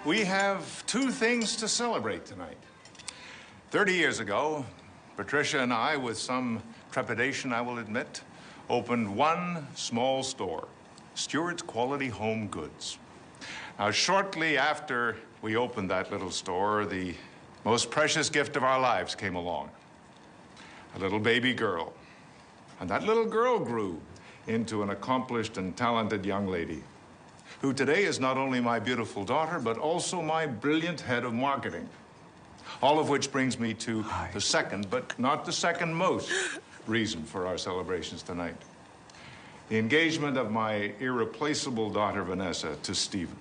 We have two things to celebrate tonight. 30 years ago, Patricia and I, with some trepidation, I will admit, opened one small store, Stewart's Quality Home Goods. Now, shortly after we opened that little store, the most precious gift of our lives came along. A little baby girl. And that little girl grew into an accomplished and talented young lady, who today is not only my beautiful daughter, but also my brilliant head of marketing. All of which brings me to the second, but not the second most, reason for our celebrations tonight. The engagement of my irreplaceable daughter, Vanessa, to Stephen.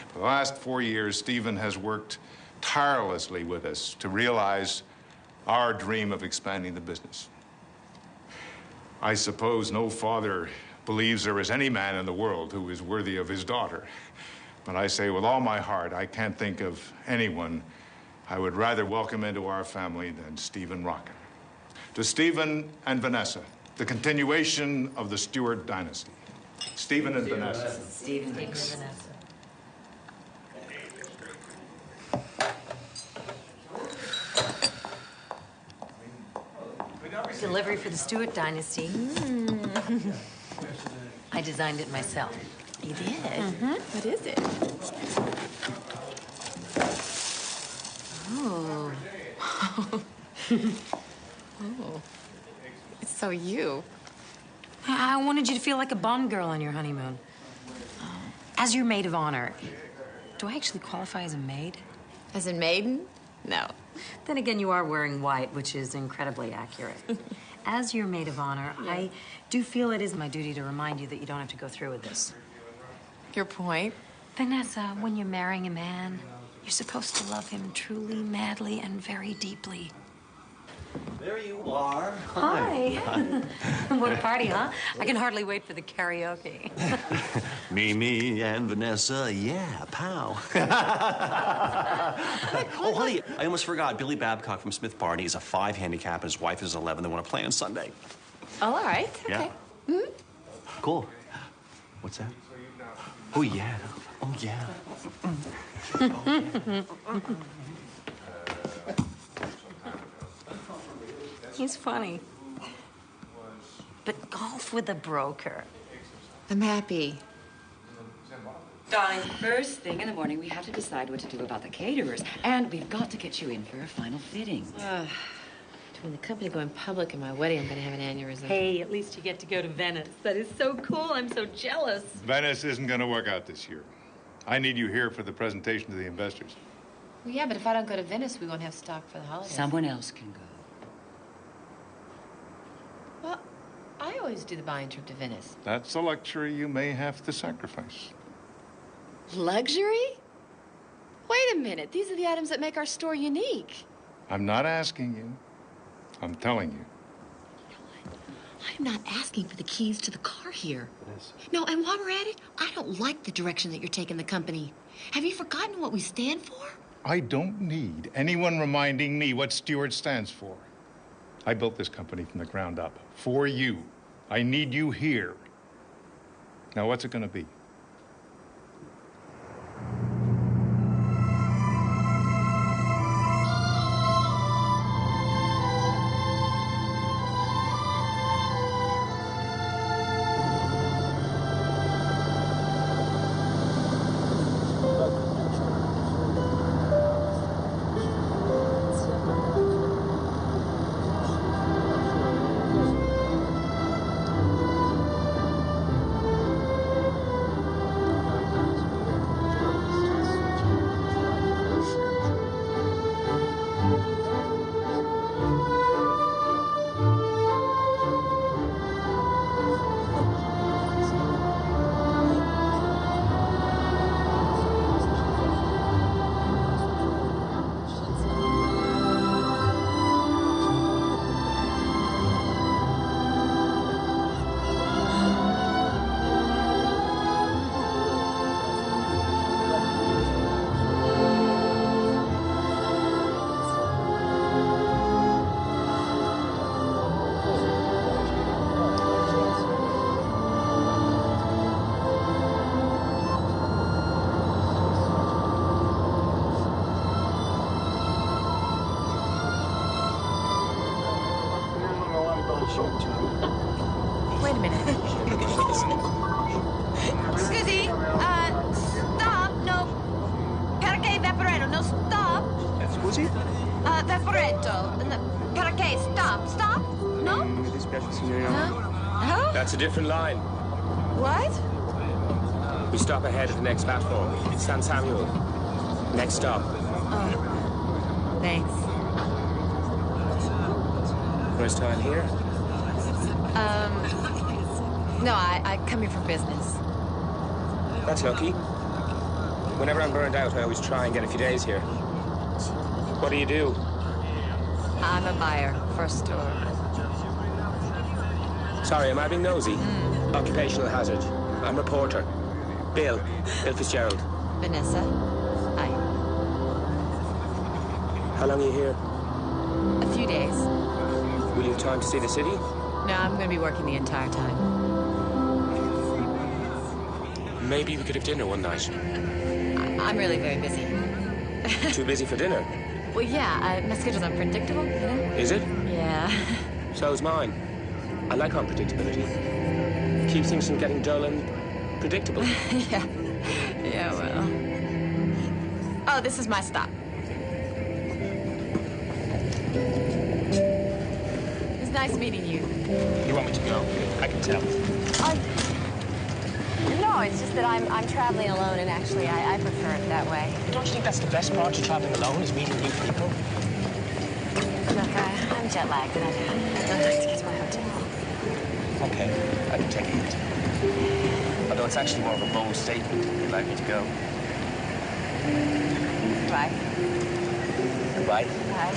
For the last 4 years, Stephen has worked tirelessly with us to realize our dream of expanding the business. I suppose no father believes there is any man in the world who is worthy of his daughter. But I say with all my heart, I can't think of anyone I would rather welcome into our family than Stephen Rockin. To Stephen and Vanessa, the continuation of the Stewart dynasty. Stephen and Vanessa. Stephen and Vanessa. Delivery for the Stewart dynasty. I designed it myself. You did? Mm-hmm. What is it? Oh. Oh. It's so you. I wanted you to feel like a Bond girl on your honeymoon. As your maid of honor. Do I actually qualify as a maid? As a maiden? No. Then again, you are wearing white, which is incredibly accurate. As your maid of honor, yeah. I do feel it is my duty to remind you that you don't have to go through with this. Your point? Vanessa, when you're marrying a man, you're supposed to love him truly, madly, and very deeply. There you are. Hi. What a party, huh? I can hardly wait for the karaoke. Me, and Vanessa, yeah, pow. Oh, honey, I almost forgot. Billy Babcock from Smith Barney is a 5 handicap, and his wife is 11. They want to play on Sunday. Oh, all right. Yeah. Okay. Mm-hmm. Cool. What's that? Oh, yeah. Oh, yeah. Oh, yeah. He's funny. But golf with a broker. I'm happy. Darling, first thing in the morning, we have to decide what to do about the caterers. And we've got to get you in for a final fitting. Between the company going public and my wedding, I'm gonna have an aneurysm. Hey, at least you get to go to Venice. That is so cool. I'm so jealous. Venice isn't going to work out this year. I need you here for the presentation to the investors. Well, yeah, but if I don't go to Venice, we won't have stock for the holidays. Someone else can go. Well, I always do the buying trip to Venice. That's a luxury you may have to sacrifice. Luxury? Wait a minute. These are the items that make our store unique. I'm not asking you. I'm telling you. I'm not asking for the keys to the car here. No, and while we're at it, I don't like the direction that you're taking the company. Have you forgotten what we stand for? I don't need anyone reminding me what Stewart stands for. I built this company from the ground up for you. I need you here. Now, what's it going to be? Wait a minute. Scusi, stop, no. Perché Vaporetto, no, stop. Scusi? Vaporetto, no, perché, stop, no? Mi dispiace, signorina. No? That's a different line. What? We stop ahead of the next platform. San Samuel. Next stop. Thanks. First time here? No, I come here for business. That's lucky. Whenever I'm burned out, I always try and get a few days here. What do you do? I'm a buyer for a store. Sorry, am I being nosy? Occupational hazard. I'm reporter. Bill Fitzgerald. Vanessa. Hi. How long are you here? A few days. Will you have time to see the city? No, I'm going to be working the entire time. Maybe we could have dinner one night. I'm really very busy. Too busy for dinner? Well, yeah, my schedule's unpredictable, you know? Is it? Yeah. So is mine. I like unpredictability. Keeps things from getting dull and predictable. Yeah, well. Oh, this is my stop. It's nice meeting you. You want me to go? I can tell. No, it's just that I'm traveling alone, and actually, I prefer it that way. Don't you think that's the best part of traveling alone, is meeting new people? Look, I'm jet-lagged, and I'd like to get to my hotel. Okay, I can take it. Although it's actually more of a bold statement if you'd like me to go. Bye. Goodbye. Bye.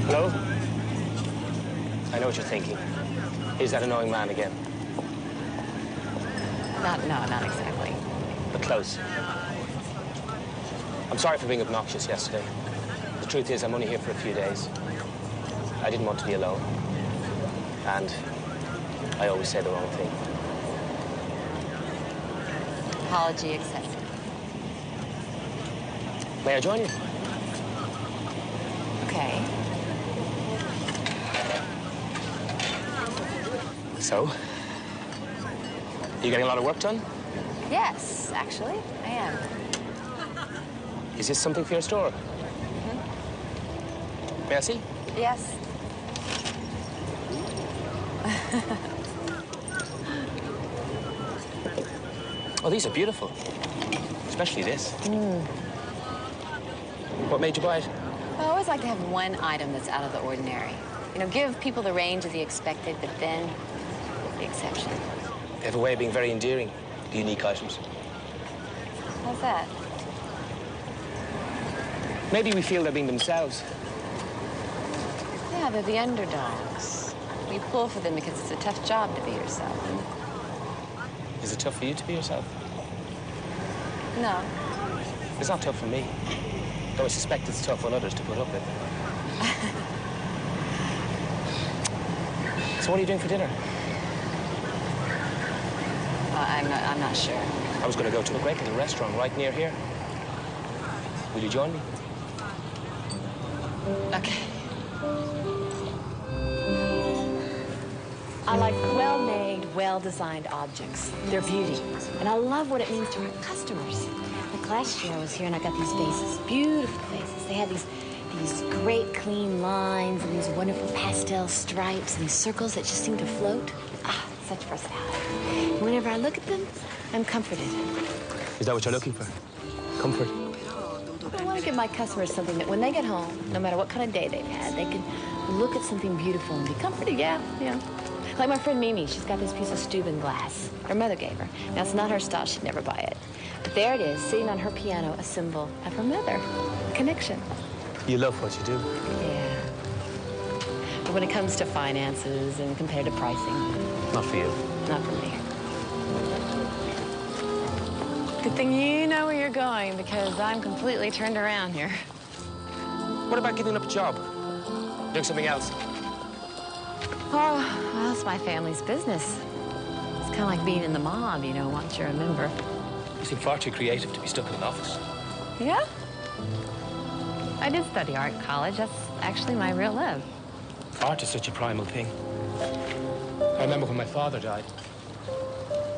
Hello? I know what you're thinking. Is that annoying man again? Not exactly. But close. I'm sorry for being obnoxious yesterday. The truth is, I'm only here for a few days. I didn't want to be alone. And I always say the wrong thing. Apology accepted. May I join you? Okay. So? You getting a lot of work done? Yes, actually, I am. Is this something for your store? May I see? Yes. Oh, these are beautiful. Especially this. What made you buy it? I always like to have one item that's out of the ordinary. You know, give people the range of the expected, but then the exception. They have a way of being very endearing, the unique items. How's that? Maybe we feel they're being themselves. Yeah, they're the underdogs. We pull for them because it's a tough job to be yourself. Is it tough for you to be yourself? No. It's not tough for me. Though I suspect it's tough on others to put up with. So what are you doing for dinner? I'm not sure. I was going to go to a great little restaurant right near here. Will you join me? Okay. I like well-made, well-designed objects. They're beauty. And I love what it means to our customers. Like last year I was here and I got these vases, beautiful vases. They had these great clean lines and these wonderful pastel stripes and these circles that just seem to float. Ah, such personality. And whenever I look at them, I'm comforted. Is that what you're looking for? Comfort? I want to give my customers something that when they get home, no matter what kind of day they've had, they can look at something beautiful and be comforted, yeah. Like my friend Mimi, she's got this piece of Steuben glass. Her mother gave her. Now, it's not her style, she'd never buy it. But there it is, sitting on her piano, a symbol of her mother. Connection. You love what you do. Yeah. But when it comes to finances and comparative pricing, Not for you. not for me. Good thing you know where you're going, because I'm completely turned around here. What about giving up a job? Doing something else? Oh, well, it's my family's business. It's kind of like being in the mob, you know, once you're a member. You seem far too creative to be stuck in an office. Yeah? I did study art in college. That's actually my real love. Art is such a primal thing. I remember when my father died.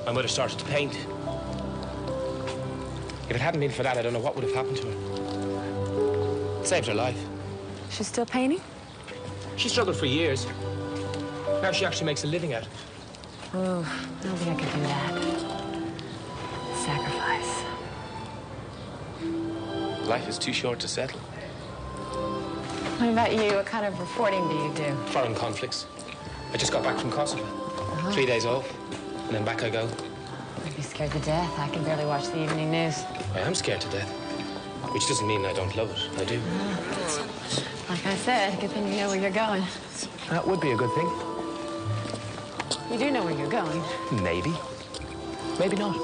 My mother started to paint. If it hadn't been for that, I don't know what would have happened to her. It saved her life. She's still painting? She struggled for years. Now she actually makes a living out of it. Oh, I don't think I could do that. Sacrifice. Life is too short to settle. What about you? What kind of reporting do you do? Foreign conflicts. I just got back from Kosovo. 3 days off, and then back I go. I'd be scared to death. I can barely watch the evening news. I am scared to death. Which doesn't mean I don't love it. I do. Like I said, good thing you know where you're going. That would be a good thing. You do know where you're going. Maybe. Maybe not.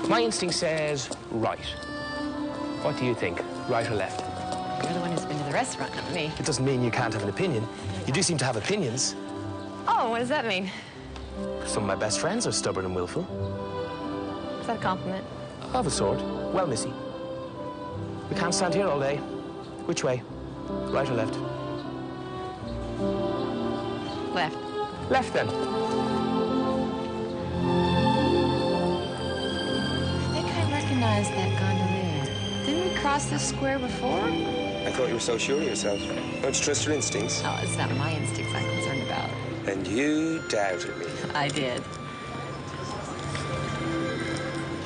My instinct says right. What do you think? Right or left? You're the one who's been to the restaurant, not me. It doesn't mean you can't have an opinion. You do seem to have opinions. Oh, what does that mean? Some of my best friends are stubborn and willful. Is that a compliment? Of a sort. Well, Missy. We can't stand here all day. Which way? Right or left? Left. Left, then. I think I recognize that gondolier. Didn't we cross this square before? I thought you were so sure of yourself. Don't you trust your instincts? Oh, it's not my instincts I'm concerned about. And you doubted me. I did.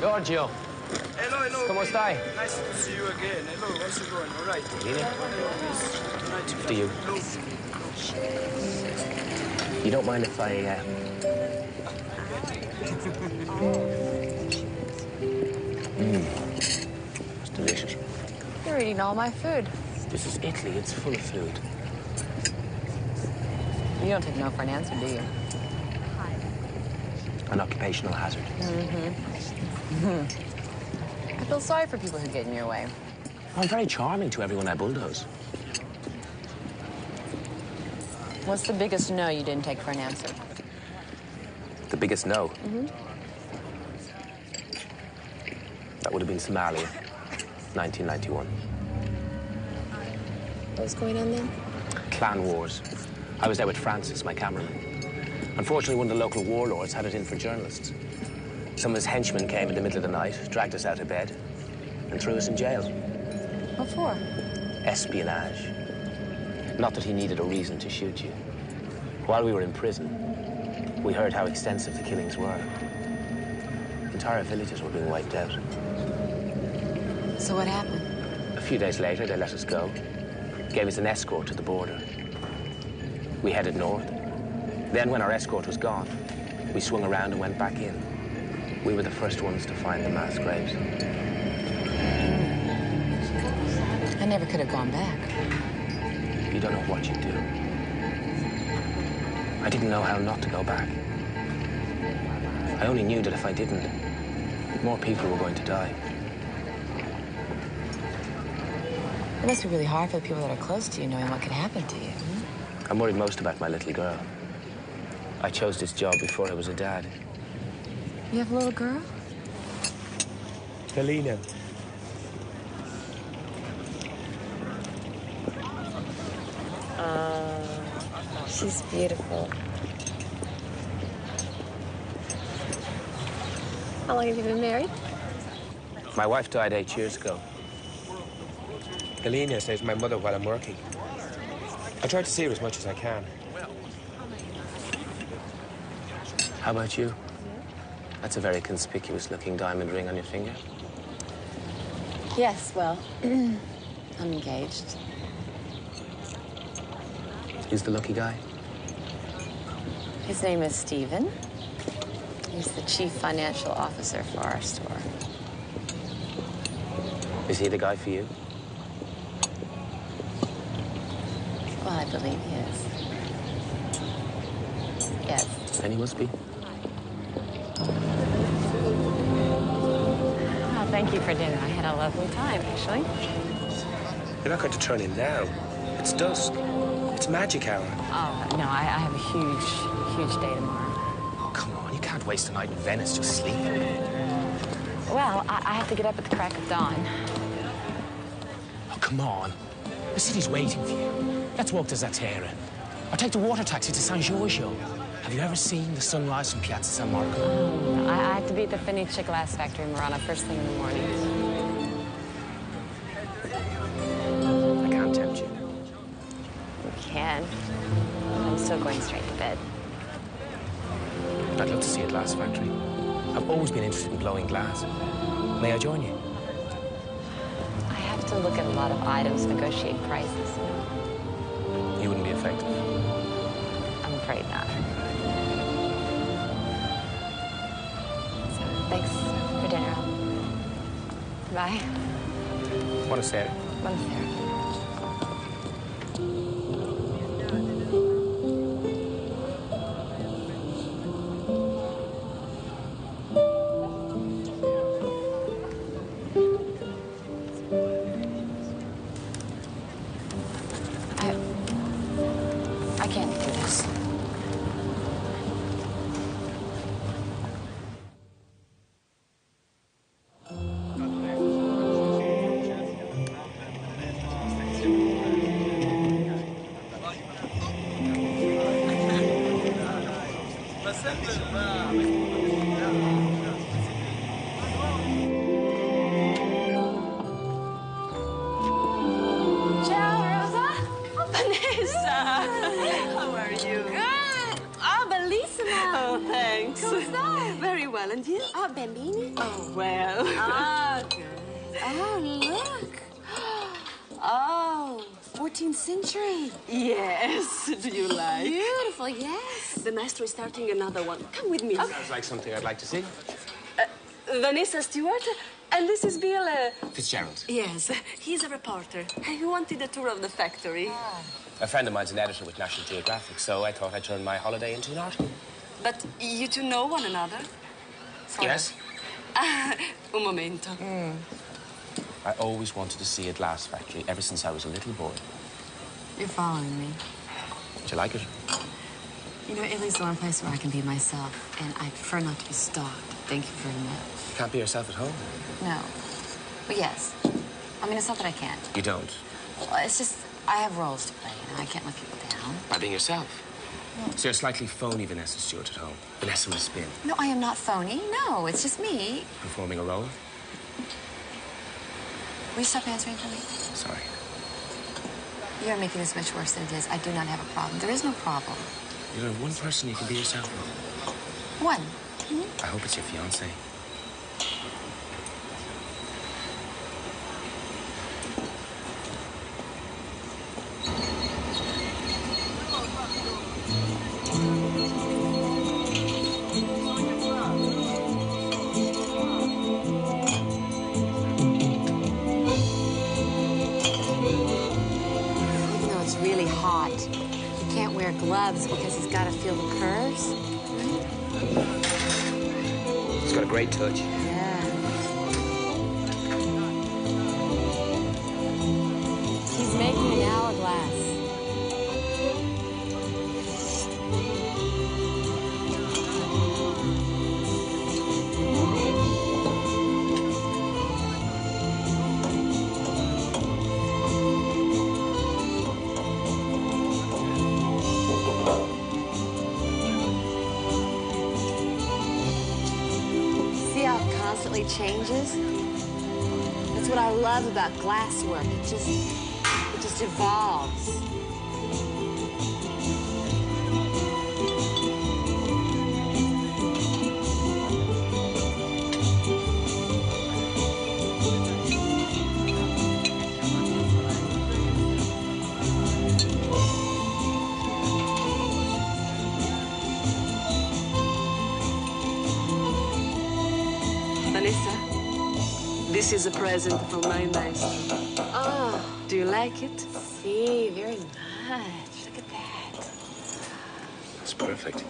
Giorgio. Hello. ¿Cómo está? Nice to see you again. Hello, how's it going? All right. Nice to you. You don't mind if I, eating all my food. This is Italy. It's full of food. You don't take no for an answer, do you? An occupational hazard. I feel sorry for people who get in your way. I'm very charming to everyone I bulldoze. What's the biggest no you didn't take for an answer? The biggest no? That would have been Somalia, 1991. What was going on then? Clan wars. I was there with Francis, my cameraman. Unfortunately, one of the local warlords had it in for journalists. Some of his henchmen came in the middle of the night, dragged us out of bed, and threw us in jail. What for? Espionage. Not that he needed a reason to shoot you. While we were in prison, we heard how extensive the killings were. Entire villages were being wiped out. So what happened? A few days later, they let us go, gave us an escort to the border. We headed north. Then, when our escort was gone, we swung around and went back in. We were the first ones to find the mass graves. I never could have gone back. You don't know what you do. I didn't know how not to go back. I only knew that if I didn't, more people were going to die. It must be really hard for the people that are close to you, knowing what could happen to you. I'm worried most about my little girl. I chose this job before I was a dad. You have a little girl? Helena. She's beautiful. How long have you been married? My wife died 8 years ago. Helena stays with my mother while I'm working. I try to see her as much as I can. How about you? That's a very conspicuous-looking diamond ring on your finger. Yes, well, I'm engaged. Who's the lucky guy? His name is Stephen. He's the chief financial officer for our store. Is he the guy for you? Well, I believe he is. Yes. Then he must be. Oh, thank you for dinner. I had a lovely time, actually. You're not going to turn him down. It's dusk. It's magic hour. Oh, no, I have a huge day tomorrow. Come on, you can't waste a night in Venice just sleeping. Well, I have to get up at the crack of dawn. Oh, come on. The city's waiting for you. Let's walk to Zatera. Or take the water taxi to San Giorgio. Have you ever seen the sunrise from Piazza San Marco? I have to be at the Fenice glass factory in Murano first thing in the morning. I can't tempt you. You can. I'm still going straight to bed. I'd love to see a glass factory. I've always been interested in blowing glass. May I join you? I have to look at a lot of items, negotiate prices. You wouldn't be effective. I'm afraid not. So, thanks for dinner. Bye. Buonasera. Buonasera. I can't do this. Ciao, Rosa. Oh, Vanessa. How are you? Good. Oh, bellissima. Oh, thanks. Come stai? Very well, and you? Oh, bambini. Oh, well. Ah, good. Oh, look. Oh, 14th century. Yes. Do you like? Beautiful, yes. The maestro is starting another one. Come with me. Sounds like something I'd like to see. Vanessa Stewart, and this is Bill. Fitzgerald. Yes, he's a reporter. He wanted a tour of the factory. A friend of mine's an editor with National Geographic, so I thought I'd turn my holiday into an article. But you two know one another? Sorry. Yes? Un momento. I always wanted to see a glass factory ever since I was a little boy. You're following me. Do you like it? You know, Italy's the one place where I can be myself, and I prefer not to be stalked. Thank you very much. You can't be yourself at home. No. But yes. I mean, it's not that I can't. You don't? Well, it's just, I have roles to play, and I can't let people down. By being yourself. So you're slightly phony Vanessa Stewart at home. Vanessa with a spin. No, I am not phony. No, it's just me. Performing a role? Will you stop answering for me? Sorry. You're making this much worse than it is. I do not have a problem. There is no problem. You're the one person you can be yourself with. One. I hope it's your fiancé. Even though it's really hot, he can't wear gloves because he's got to feel the curves. He's got a great touch. Yeah. He's making an hourglass. See how it constantly changes? That's what I love about glasswork. It just evolves. Vanessa, this is a present from my maestro. Oh, Do you like it? see, very much. Look at that. That's perfect.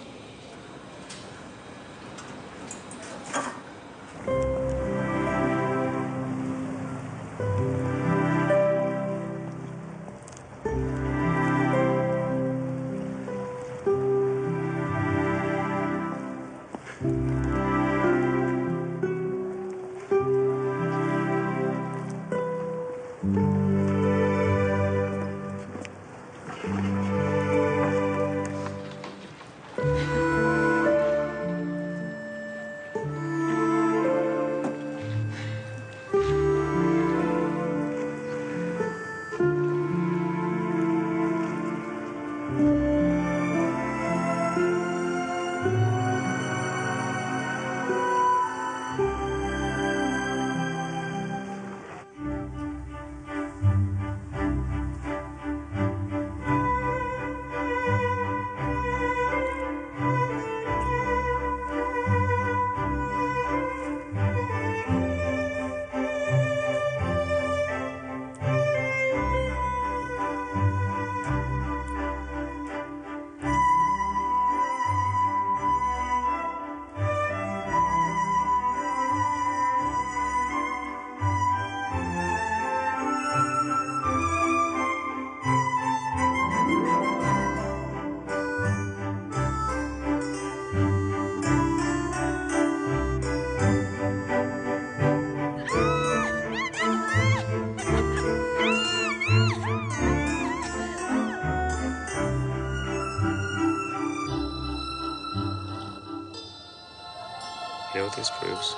You know what this proves?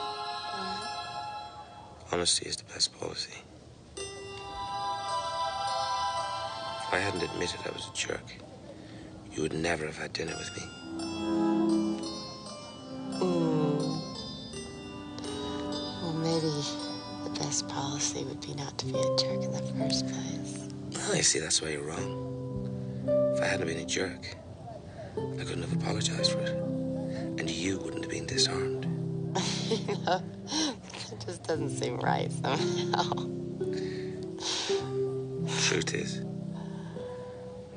Honesty is the best policy. If I hadn't admitted I was a jerk, you would never have had dinner with me. Well, maybe the best policy would be not to be a jerk in the first place. Oh, you see, that's why you're wrong. If I hadn't been a jerk, I couldn't have apologized for it. And you wouldn't have been disarmed. You know, it just doesn't seem right somehow. Truth is,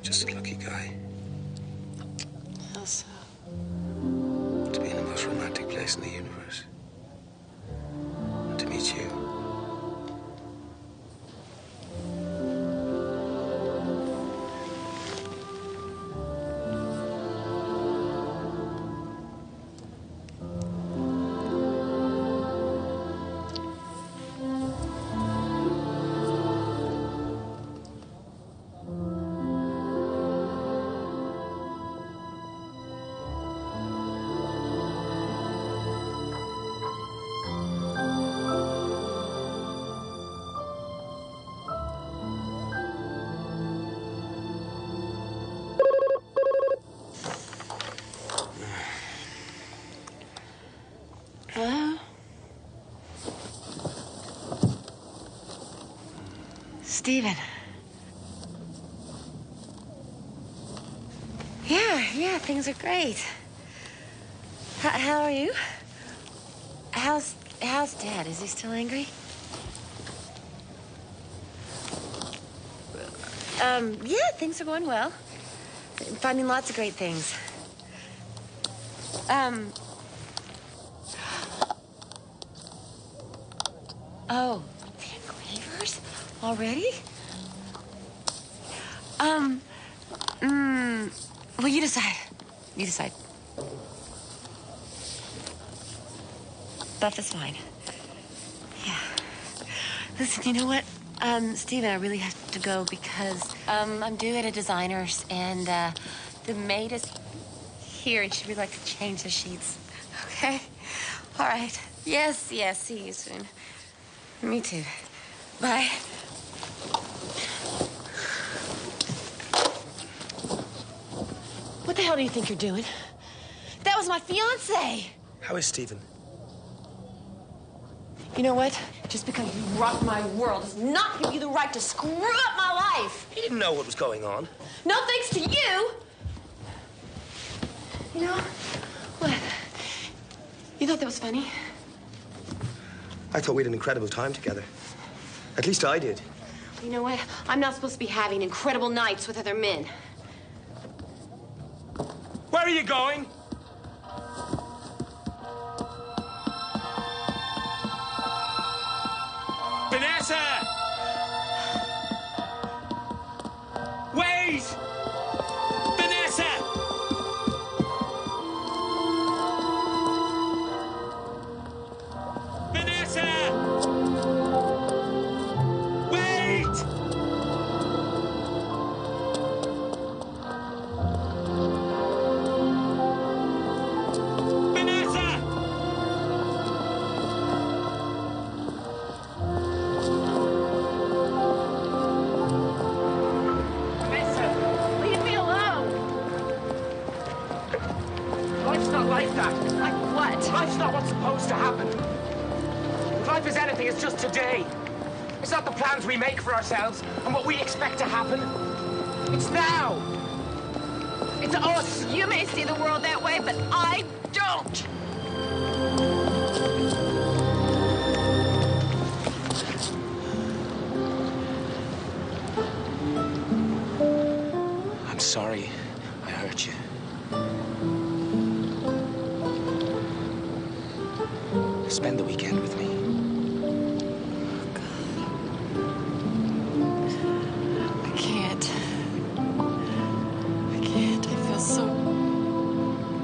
just a lucky guy. How so? To be in the most romantic place in the universe. And to meet you. Hello? Stephen. Yeah, things are great. How are you? How's Dad? Is he still angry? Yeah, things are going well. I'm finding lots of great things. Oh, the engravers? Already? Well, you decide. You decide. Buff is fine. Yeah. Listen, you know what? Stephen, I really have to go because, I'm due at a designer's and, the maid is here and she'd really like to change the sheets. Okay? All right. Yes, see you soon. Me too. Bye. What the hell do you think you're doing? That was my fiancé. How is Stephen? You know what? Just because you rocked my world does not give you the right to screw up my life. He didn't know what was going on. No thanks to you. You know, what? You thought that was funny? I thought we had an incredible time together. At least I did. You know what? I'm not supposed to be having incredible nights with other men. Where are you going? Vanessa! Wait! Vanessa! Vanessa! Wait! Vanessa! Leave me alone. Life's not like that. Like what? Life's not what's supposed to happen. If life is anything, it's just today. It's not the plans we make for ourselves and what we expect to happen. It's now. It's us. You may see the world that way, but I don't. I'm sorry I hurt you. Spend the weekend with me. I can't. I feel so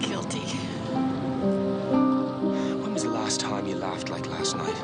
guilty. When was the last time you laughed like last night?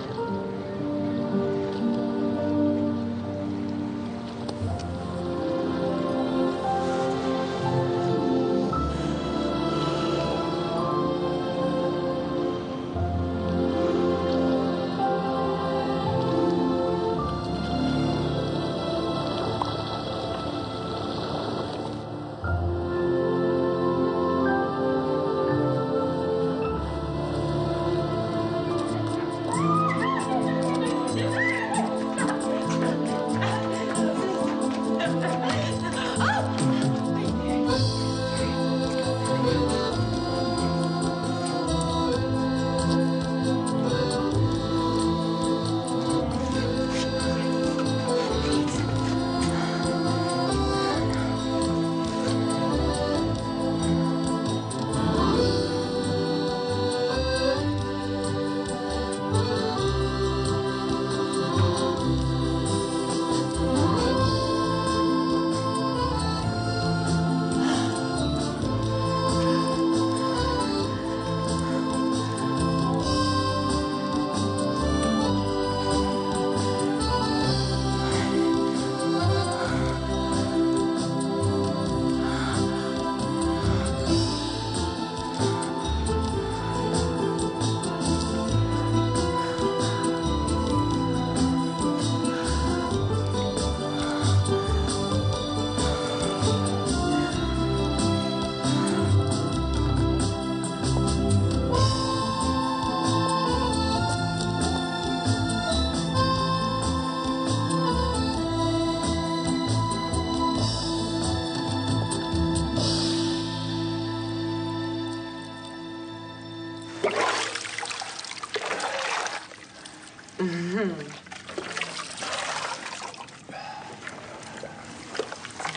Do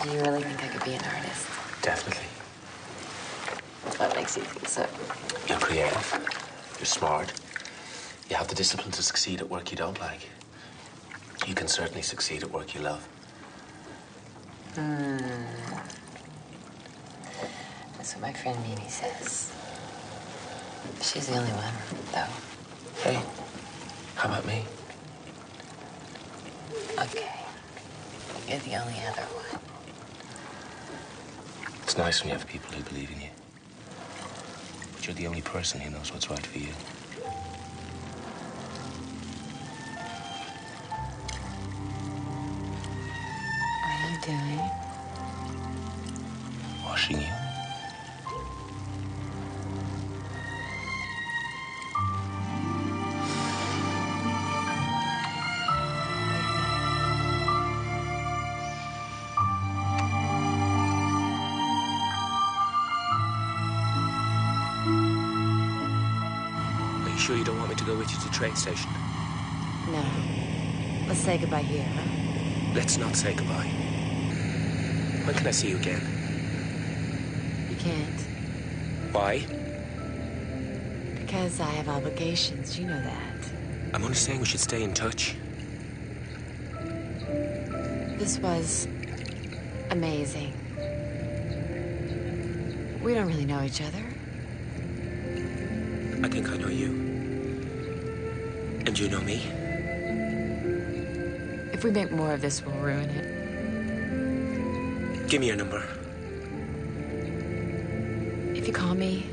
you really think I could be an artist? Definitely. What makes you think so? You're creative. You're smart. You have the discipline to succeed at work you don't like. You can certainly succeed at work you love. That's what my friend Mimi says. She's the only one, though. Hey, how about me? Okay. You're the only other one. It's nice when you have people who believe in you. But you're the only person who knows what's right for you. What are you doing? Washing you. Are you sure you don't want me to go with you to the train station? No. Let's say goodbye here, huh? Let's not say goodbye. When can I see you again? You can't. Why? Because I have obligations. You know that. I'm only saying we should stay in touch. This was amazing. We don't really know each other. I think I know you. And you know me. If we make more of this, we'll ruin it. Give me your number. If you call me,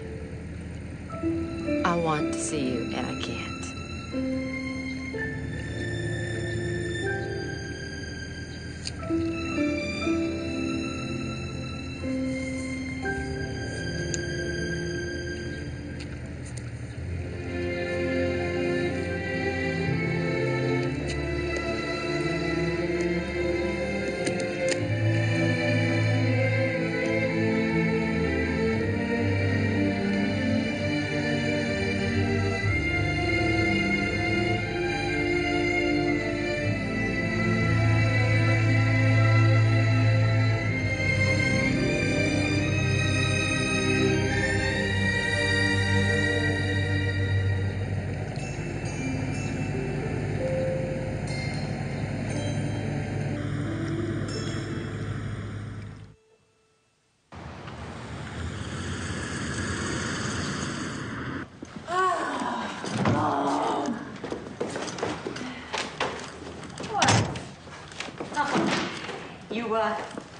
I want to see you, and I can't.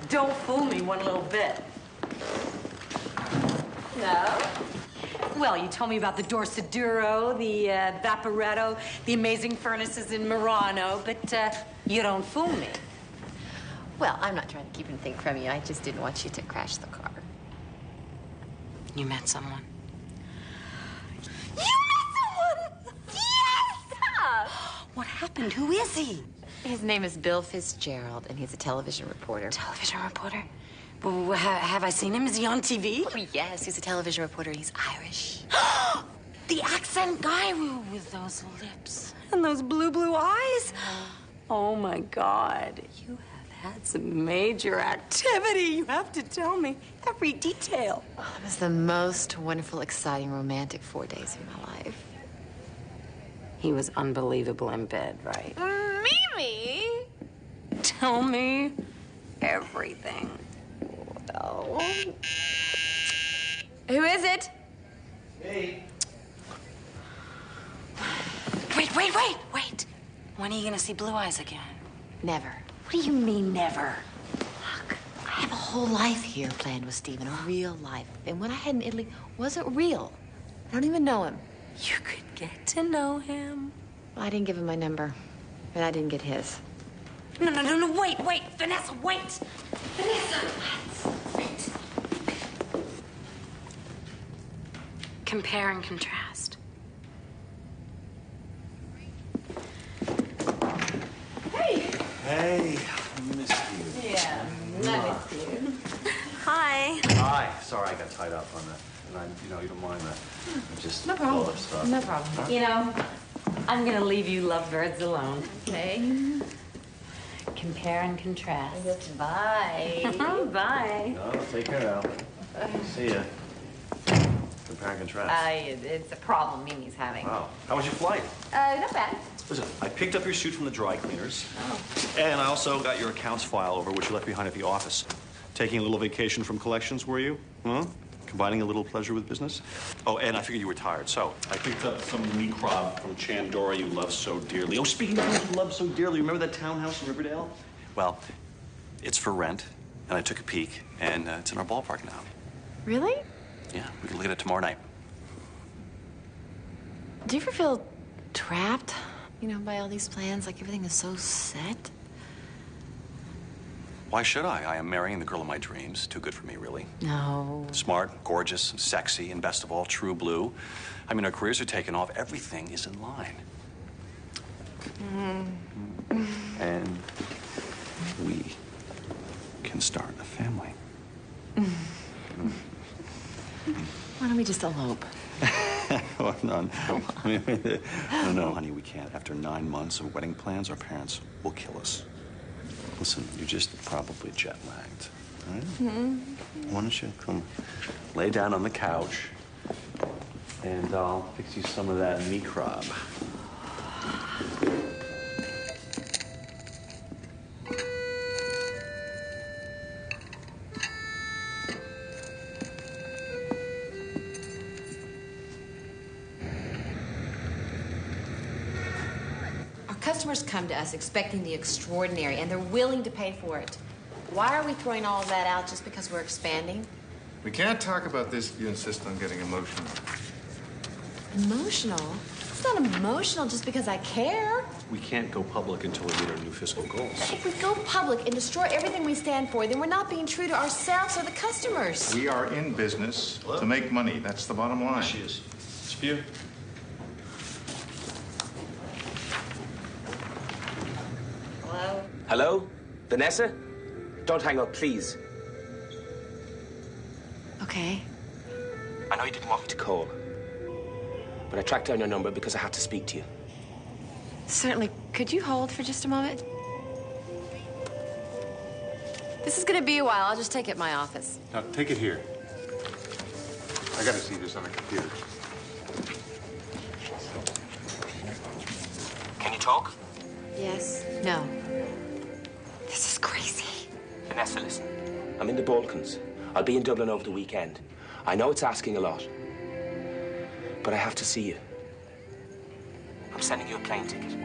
Don't fool me one little bit. No? Well, you told me about the Dorsaduro, the Vaporetto, the amazing furnaces in Murano, but you don't fool me. Well, I'm not trying to keep anything from you. I just didn't want you to crash the car. You met someone. You met someone! Yes! What happened? Who is he? His name is Bill Fitzgerald, and he's a television reporter. Television reporter? Well, have I seen him? Is he on TV? Oh, yes, he's a television reporter. He's Irish. The accent guy with those lips and those blue eyes? Oh, my God. You have had some major activity. You have to tell me every detail. Oh, it was the most wonderful, exciting, romantic 4 days of my life. He was unbelievable in bed, right? Mimi! Tell me everything. Oh. Who is it? Hey. Wait. When are you gonna see Blue Eyes again? Never. What do you mean, never? Look, I have a whole life here planned with Stephen, a real life. And what I had in Italy wasn't real. I don't even know him. You could get to know him. Well, I didn't give him my number, and I didn't get his. No, wait. Vanessa, wait. Vanessa, wait. Compare and contrast. Hey, I missed you. Yeah, I missed you. Hi. Hi. Sorry I got tied up on that. And you don't mind that. I just No problem. all that stuff. No problem. You know, I'm gonna leave you lovebirds alone. Okay. Compare and contrast. Bye. Bye. No, take care now. See ya. Compare and contrast. It's a problem Mimi's having. Wow. How was your flight? Not bad. Listen, I picked up your suit from the dry cleaners. Oh. And I also got your accounts file over, which you left behind at the office. Taking a little vacation from collections, were you? Huh? Combining a little pleasure with business? Oh, and I figured you were tired, so I picked up some meat crab from Chandora you love so dearly. Oh, speaking of things you love so dearly, remember that townhouse in Riverdale? Well, it's for rent, and I took a peek, and it's in our ballpark now. Really? Yeah, we can look at it tomorrow night. Do you ever feel trapped, you know, by all these plans? Like everything is so set? Why should I? I am marrying the girl of my dreams. Too good for me, really. No. Smart, gorgeous, sexy, and best of all, true blue. I mean, our careers are taking off. Everything is in line. And we can start a family. Why don't we just elope? Oh, no. No, honey, we can't. After 9 months of wedding plans, our parents will kill us. Listen, you're just probably jet-lagged, all right? Why don't you come lay down on the couch, and I'll fix you some of that meat crab. Customers come to us expecting the extraordinary, and they're willing to pay for it. Why are we throwing all of that out just because we're expanding? We can't talk about this if you insist on getting emotional. Emotional? It's not emotional just because I care. We can't go public until we meet our new fiscal goals. If we go public and destroy everything we stand for, then we're not being true to ourselves or the customers. We are in business to make money. That's the bottom line. She is. It's for you. Hello? Hello? Vanessa? Don't hang up, please. Okay. I know you didn't want me to call, but I tracked down your number because I had to speak to you. Certainly. Could you hold for just a moment? This is gonna be a while. I'll just take it in my office. Now, take it here. I gotta see this on a computer. Can you talk? Yes. No. This is crazy. Vanessa, listen. I'm in the Balkans. I'll be in Dublin over the weekend. I know it's asking a lot, but I have to see you. I'm sending you a plane ticket.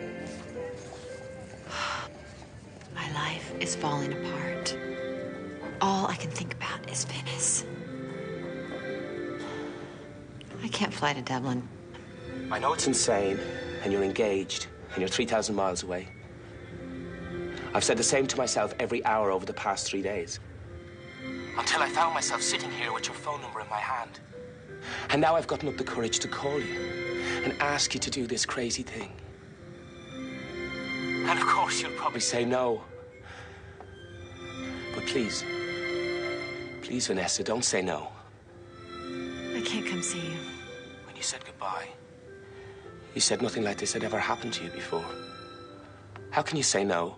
My life is falling apart. All I can think about is Venice. I can't fly to Dublin. I know it's insane, and you're engaged, and you're 3,000 miles away. I've said the same to myself every hour over the past 3 days. Until I found myself sitting here with your phone number in my hand. And now I've gotten up the courage to call you and ask you to do this crazy thing. And of course, you'll probably say no. But please, please, Vanessa, don't say no. I can't come see you. When you said goodbye, you said nothing like this had ever happened to you before. How can you say no?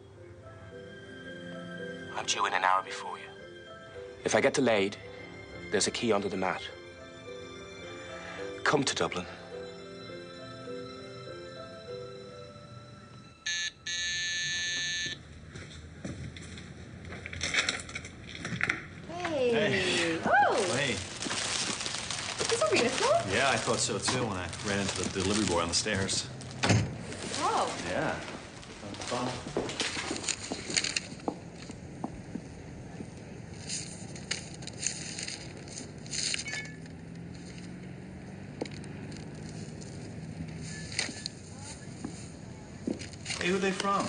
I'm due in an hour before you. If I get delayed, there's a key under the mat. Come to Dublin. Hey. Oh. Hey. These are beautiful. Yeah, I thought so too when I ran into the delivery boy on the stairs. Oh. Yeah. Fun. Hey, who are they from?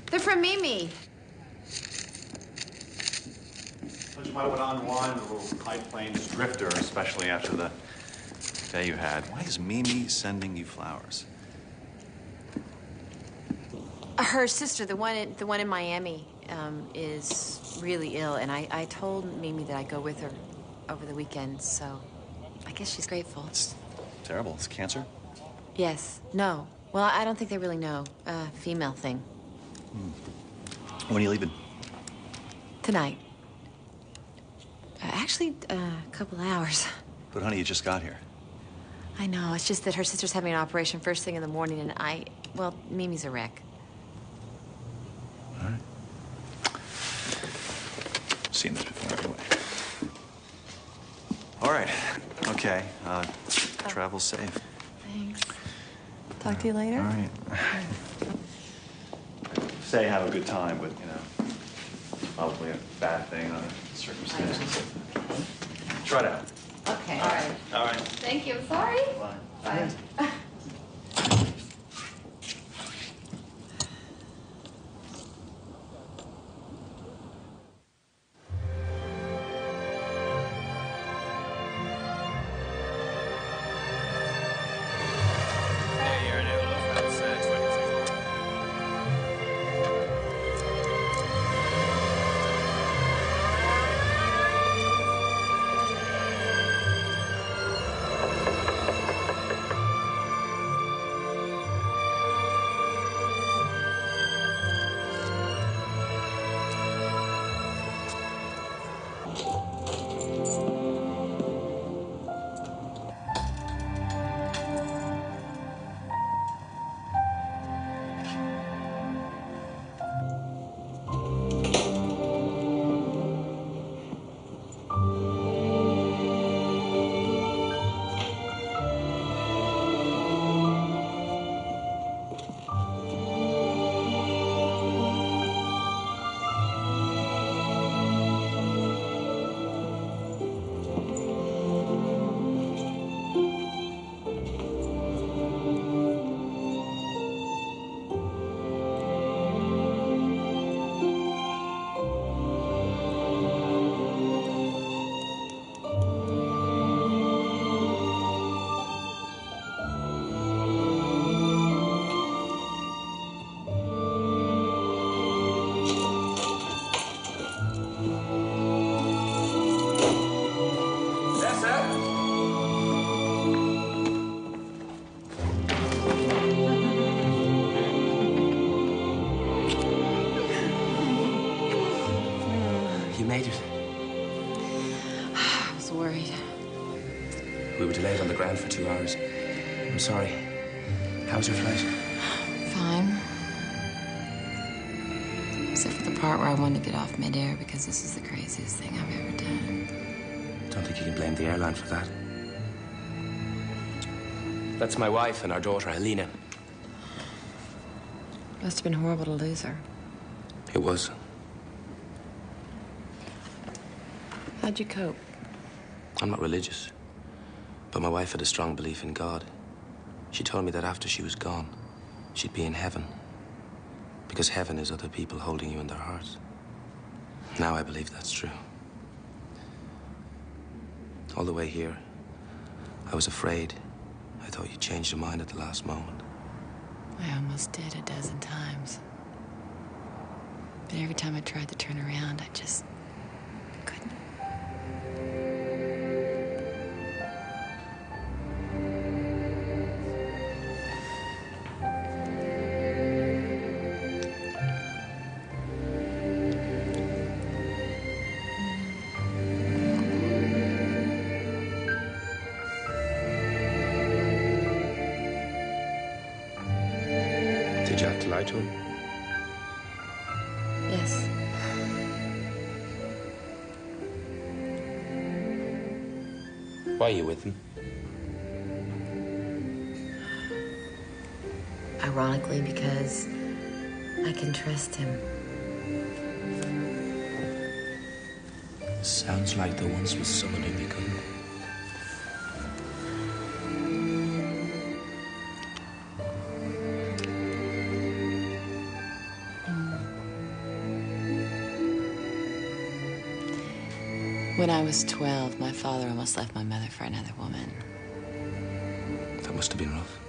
They're from Mimi. You might want to unwind a little High Plains drifter, especially after the day you had. Why is Mimi sending you flowers? Her sister, the one in Miami, is really ill, and I told Mimi that I'd go with her over the weekend, so I guess she's grateful. It's terrible. It's cancer? Yes. No. Well, I don't think they really know. Female thing. When are you leaving? Tonight. Actually, a couple hours. But honey, you just got here. I know. It's just that her sister's having an operation first thing in the morning, and well, Mimi's a wreck. All right. Seen this before anyway. All right. Okay. Travel safe. Thanks. Talk to you later. All right. Say have a good time, but, you know, probably a bad thing under the circumstances. Try it out. Okay. All right. All right. Thank you. Sorry. Bye. Bye. You made it. I was worried. We were delayed on the ground for 2 hours. I'm sorry. How was your flight? Fine. Except for the part where I wanted to get off midair because this is the craziest thing I've ever done. Don't think you can blame the airline for that. That's my wife and our daughter, Helena. Must have been horrible to lose her. It was. How'd you cope? I'm not religious, but my wife had a strong belief in God. She told me that after she was gone, she'd be in heaven, because heaven is other people holding you in their hearts. Now I believe that's true. All the way here, I was afraid. I thought you changed your mind at the last moment. I almost did 12 times. But every time I tried to turn around, I just couldn't. Did you have to lie to him? Yes. Why are you with him? Ironically, because I can trust him. Sounds like there once was someone whom you couldn't. When I was 12, my father almost left my mother for another woman. That must have been rough.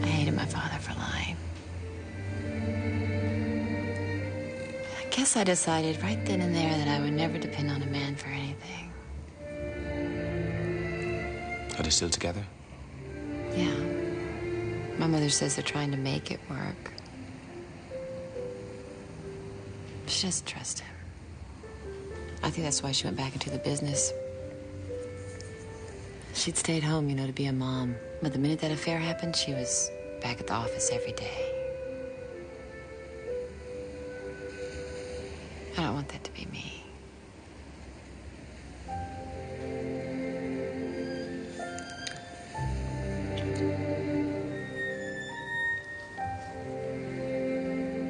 I hated my father for lying. I guess I decided right then and there that I would never depend on a man for anything. Are they still together? My mother says they're trying to make it work. She doesn't trust him. I think that's why she went back into the business. She'd stayed home, you know, to be a mom. But the minute that affair happened, she was back at the office every day. I don't want that to be me.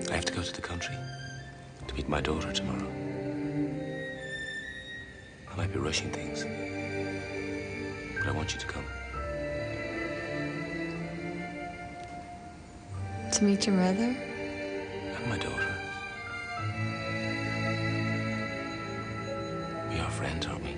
I have to go to the country to meet my daughter tomorrow. I might be rushing things, but I want you to come. To meet your mother? And my daughter. We are friends, aren't we?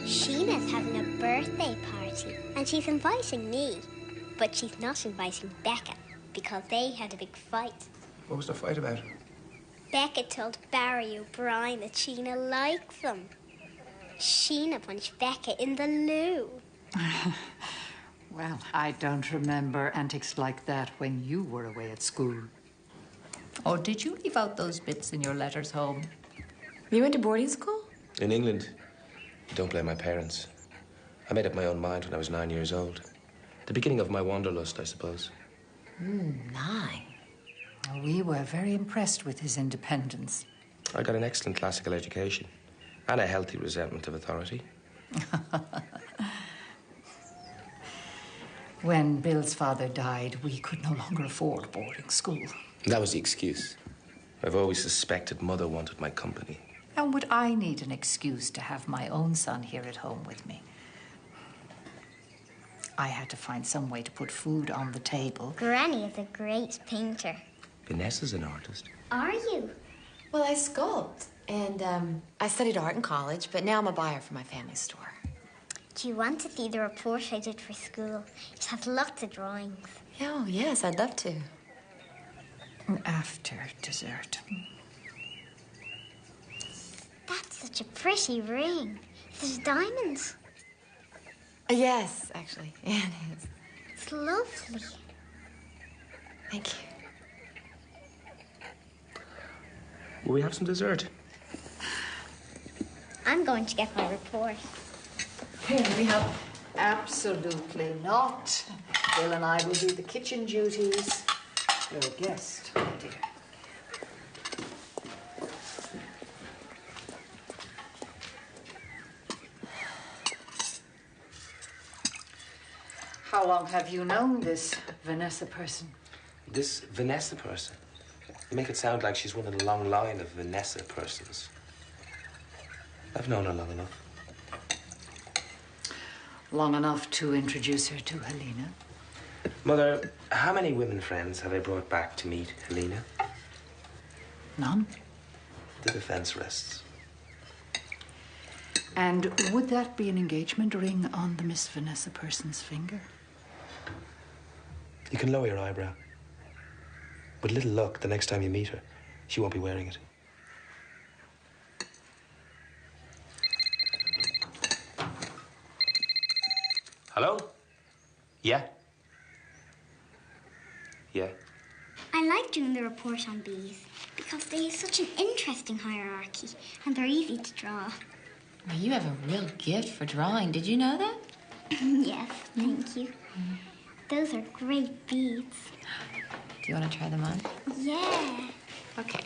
Sheena's having a birthday party, and she's inviting me. But she's not inviting Becca, because they had a big fight. What was the fight about? Becca told Barry O'Brien that Sheena likes him. Sheena punched Becca in the loo. Well, I don't remember antics like that when you were away at school. Oh, did you leave out those bits in your letters home? You went to boarding school? In England. Don't blame my parents. I made up my own mind when I was 9 years old. The beginning of my wanderlust, I suppose. 9. We were very impressed with his independence. I got an excellent classical education and a healthy resentment of authority. When Bill's father died, we could no longer afford boarding school. That was the excuse. I've always suspected Mother wanted my company. And would I need an excuse to have my own son here at home with me? I had to find some way to put food on the table. Granny is a great painter. Vanessa's an artist. Are you? Well, I sculpt. And I studied art in college, but now I'm a buyer for my family store. Do you want to see the report I did for school? It has lots of drawings. Oh, yes, I'd love to. After dessert. That's such a pretty ring. There's diamonds. Yes, actually. Yeah, it is. It's lovely. Thank you. Will we have some dessert? I'm going to get my report. Here we have absolutely not. Bill and I will do the kitchen duties. You're a guest, my dear. How long have you known this Vanessa person? This Vanessa person? You make it sound like she's one in a long line of Vanessa persons. I've known her long enough. Long enough to introduce her to Helena? Mother, how many women friends have I brought back to meet Helena? None. The defense rests. And would that be an engagement ring on the Miss Vanessa person's finger? You can lower your eyebrow. With little luck, the next time you meet her, she won't be wearing it. Hello? Yeah? Yeah. I like doing the report on bees because they have such an interesting hierarchy and they're easy to draw. Well, you have a real gift for drawing. Did you know that? Yes, thank you. Those are great beads. Do you want to try them on? Yeah. Okay.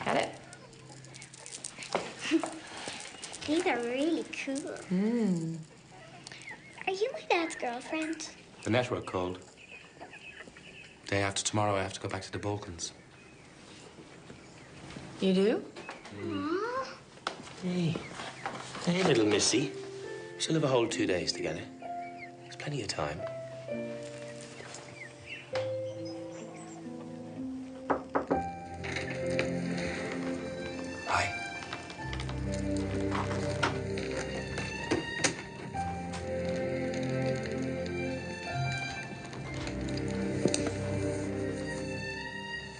Got it? These are really cool. Are you my dad's girlfriend? The network called. Day after tomorrow, I have to go back to the Balkans. You do? Aww. Hey. Hey, little missy. She'll have a whole 2 days together. There's plenty of time.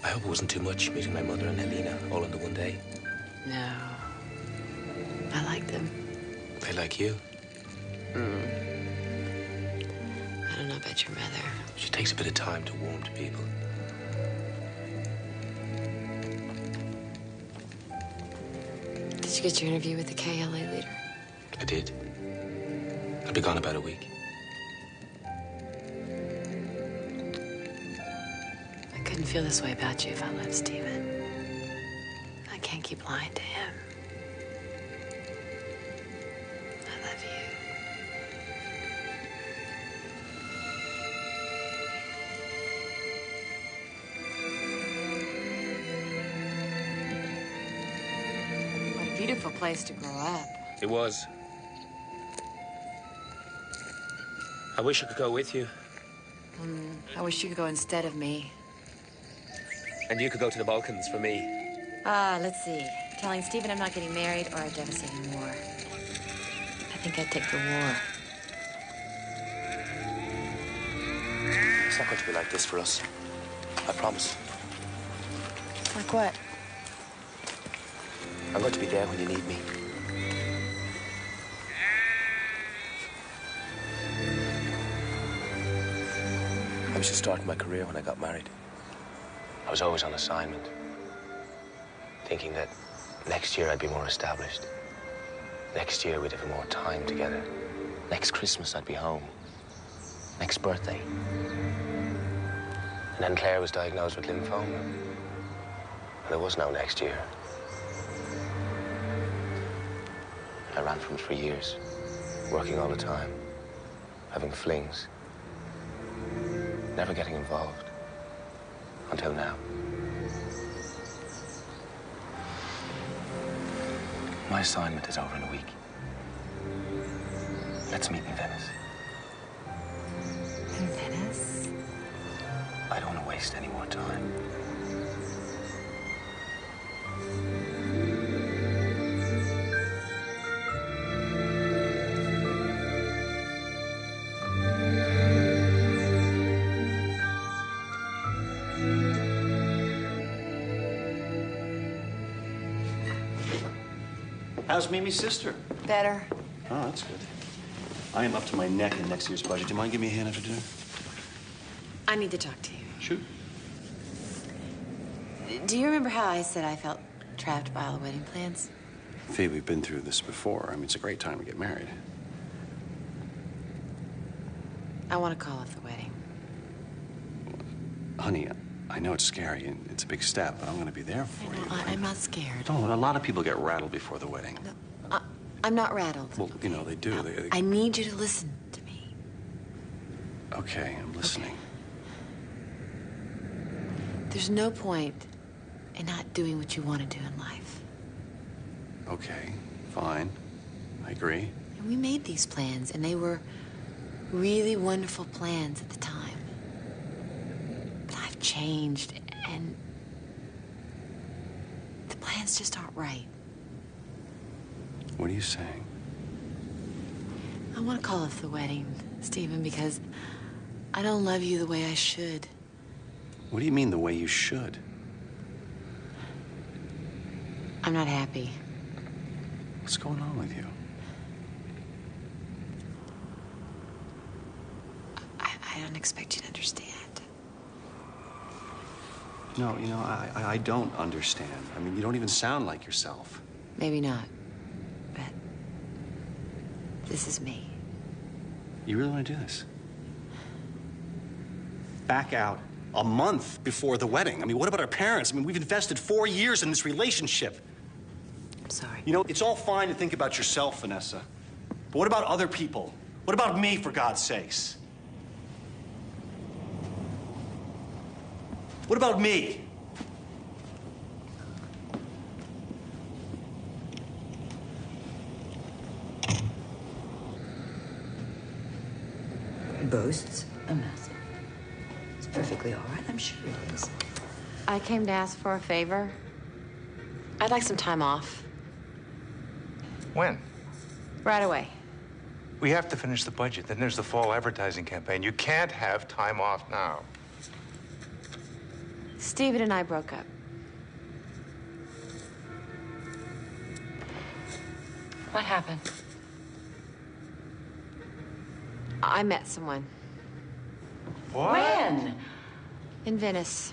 I hope it wasn't too much meeting my mother and Helena all in the one day. No. I like them. They like you. I don't know about your mother. She takes a bit of time to warm to people. Did you get your interview with the KLA leader? I did. I'll be gone about a week. I couldn't feel this way about you if I loved Stephen. I can't keep lying to him. I love you. What a beautiful place to grow up. It was. I wish I could go with you. I wish you could go instead of me. And you could go to the Balkans for me. Let's see. Telling Stephen I'm not getting married or a devastating war. I think I'd take the war. It's not going to be like this for us. I promise. Like what? I'm going to be there when you need me. I was just starting my career when I got married. I was always on assignment, thinking that next year I'd be more established. Next year we'd have more time together. Next Christmas I'd be home. Next birthday. And then Claire was diagnosed with lymphoma. And there was no next year. I ran from it for years, working all the time, having flings, never getting involved. Until now. My assignment is over in a week. Let's meet in Venice. In Venice? I don't want to waste any more time. How's Mimi's sister? Better. Oh, that's good. I am up to my neck in next year's budget. Do you mind giving me a hand after dinner? I need to talk to you. Shoot. Do you remember how I said I felt trapped by all the wedding plans? Fee, we've been through this before. I mean, it's a great time to get married. I want to call off the wedding. Honey, I know it's scary and it's a big step, but I'm going to be there for you. I'm not scared. Oh, a lot of people get rattled before the wedding. No, I'm not rattled. Well, you know, they do. I need you to listen to me. Okay, I'm listening. There's no point in not doing what you want to do in life. Okay, fine. I agree. And we made these plans, and they were really wonderful plans at the time. But I've changed, and the plans just aren't right. What are you saying? I want to call off the wedding, Stephen, because I don't love you the way I should. What do you mean the way you should? I'm not happy. What's going on with you? I don't expect you to understand. No, you know, I don't understand. I mean, you don't even sound like yourself. Maybe not, but this is me. You really want to do this? Back out a month before the wedding. I mean, what about our parents? I mean, we've invested 4 years in this relationship. I'm sorry. You know, it's all fine to think about yourself, Vanessa. But what about other people? What about me, for God's sakes? What about me? Boasts a method. It's perfectly all right, I'm sure it is. I came to ask for a favor. I'd like some time off. When? Right away. We have to finish the budget. Then there's the fall advertising campaign. You can't have time off now. Stephen and I broke up. What happened? I met someone. What? When? In Venice.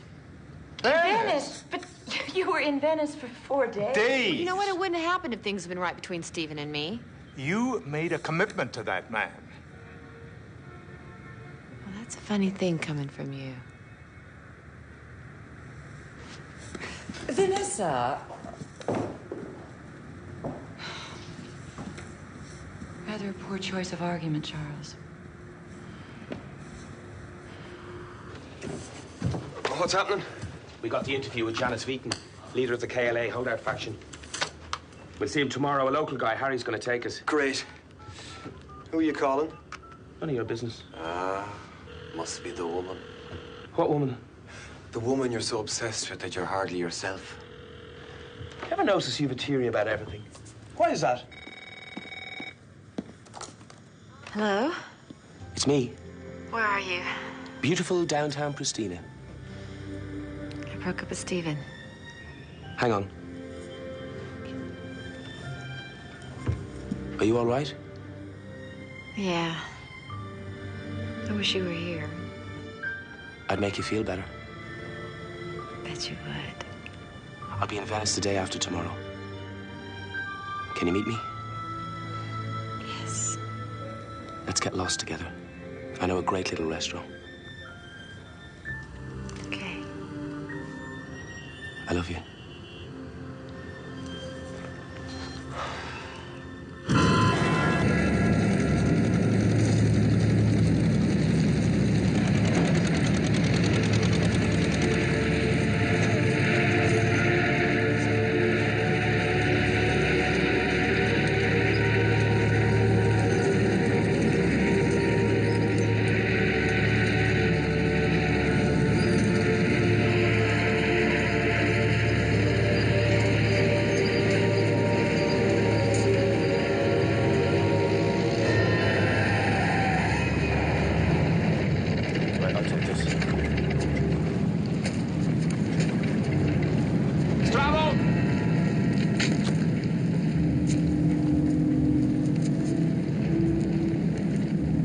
Venice? But you were in Venice for 4 days. Well, you know what? It wouldn't have happened if things had been right between Stephen and me. You made a commitment to that man. Well, that's a funny thing coming from you. Vanessa. Rather a poor choice of argument, Charles. What's happening? We got the interview with Janice Veaton, leader of the KLA holdout faction. We'll see him tomorrow. A local guy, Harry's going to take us. Great. Who are you calling? None of your business. Ah, must be the woman. What woman? The woman you're so obsessed with that you're hardly yourself. Ever notice you have a theory about everything? Why is that? Hello? It's me. Where are you? Beautiful downtown Pristina. I broke up with Stephen. Hang on. Are you all right? Yeah. I wish you were here. I'd make you feel better. Bet you would. I'll be in Venice the day after tomorrow. Can you meet me? Yes. Let's get lost together. I know a great little restaurant. Okay. I love you.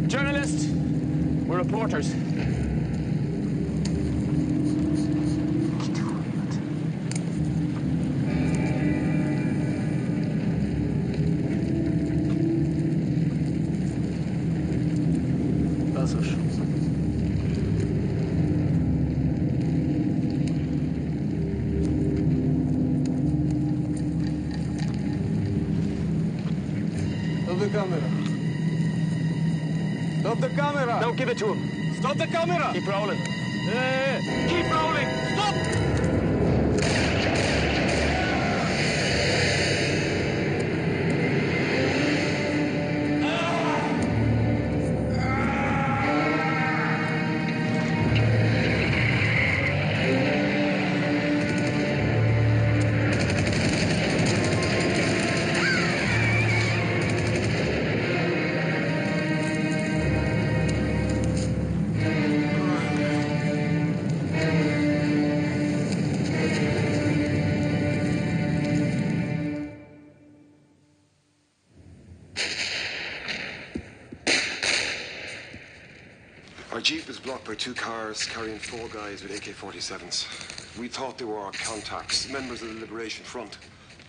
Journalists, we're reporters. Stop the camera. Stop the camera. Don't give it to him. Stop the camera. Keep rolling. Hey. Keep rolling. Stop! Our Jeep was blocked by 2 cars carrying 4 guys with AK-47s. We thought they were our contacts, members of the Liberation Front.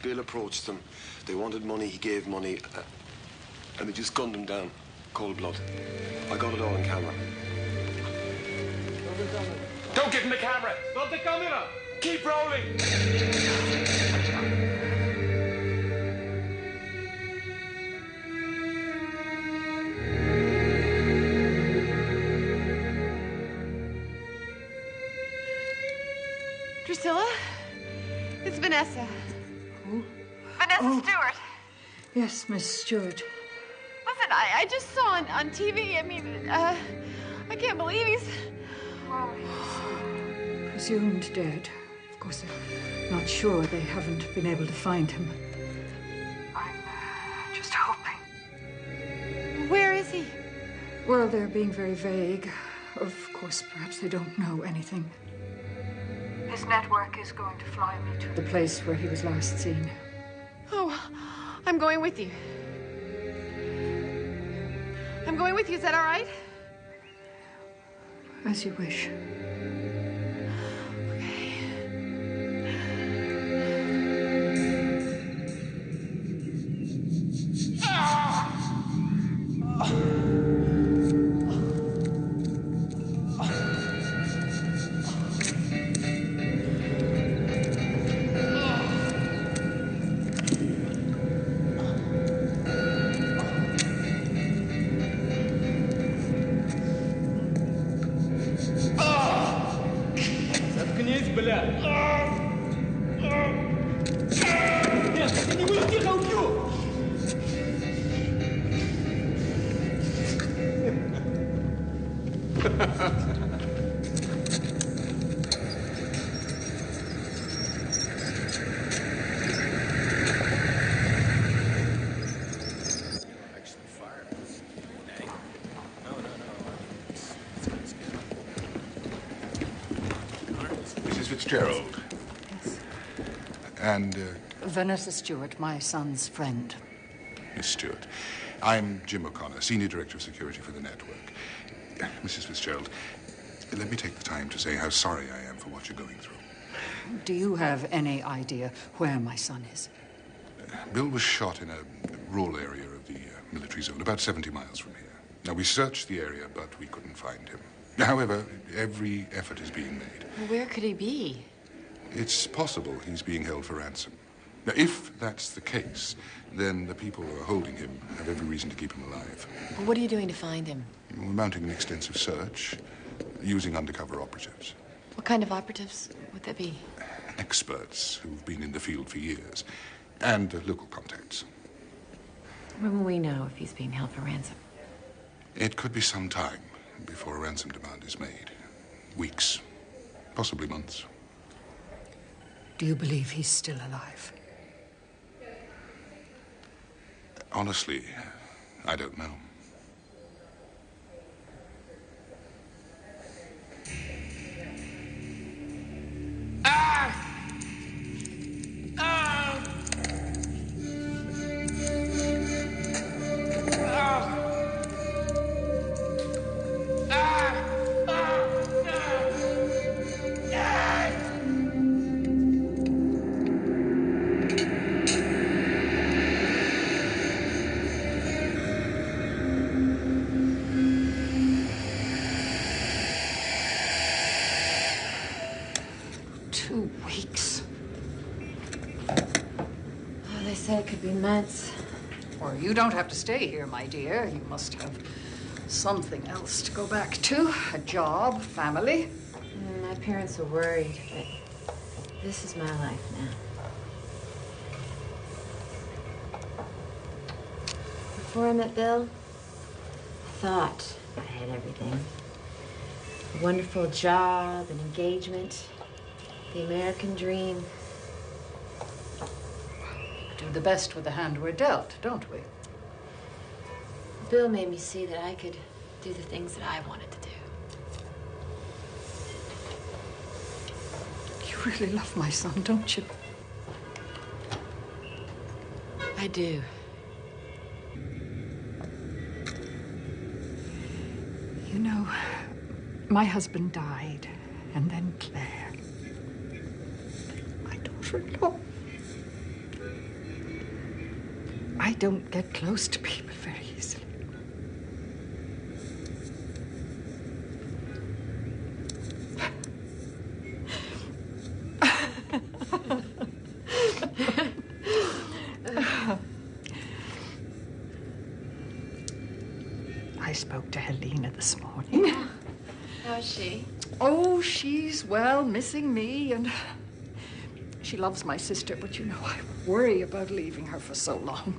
Bill approached them. They wanted money, he gave money, and they just gunned him down. Cold blood. I got it all on camera. Don't give him the camera. Stop the camera. Keep rolling. Drusilla? It's Vanessa. Who? Vanessa Stewart. Yes, Miss Stewart. Listen, I just saw on TV, I mean, I can't believe he's... Presumed dead. Of course, I'm not sure they haven't been able to find him. I'm just hoping. Where is he? Well, they're being very vague. Of course, perhaps they don't know anything. This network is going to fly me to the place where he was last seen. Oh, I'm going with you. I'm going with you. Is that all right? As you wish. Заткнись, бля! Нет, ты не будешь, тихо, убью! Mrs. Fitzgerald. And, Vanessa Stewart, my son's friend. Miss Stewart. I'm Jim O'Connor, Senior Director of Security for the network. Mrs. Fitzgerald, let me take the time to say how sorry I am for what you're going through. Do you have any idea where my son is? Bill was shot in a rural area of the military zone, about 70 miles from here. Now, we searched the area, but we couldn't find him. However, every effort is being made. Where could he be? It's possible he's being held for ransom. Now, if that's the case, then the people who are holding him have every reason to keep him alive. What are you doing to find him? We're mounting an extensive search, using undercover operatives. What kind of operatives would that be? Experts who've been in the field for years, and local contacts. When will we know if he's being held for ransom? It could be some time before a ransom demand is made. Weeks, possibly months. Do you believe he's still alive? Honestly, I don't know. They say it could be months. Well, you don't have to stay here, my dear. You must have something else to go back to. A job, family. My parents are worried, but this is my life now. Before I met Bill, I thought I had everything. A wonderful job, an engagement, the American dream. Do the best with the hand we're dealt, don't we? Bill made me see that I could do the things that I wanted to do. You really love my son, don't you? I do. You know, my husband died, and then Claire. My daughter-in-law. I don't get close to people very easily. I spoke to Helena this morning. How's she? Oh, she's, well, missing me, and she loves my sister, but you know, I worry about leaving her for so long.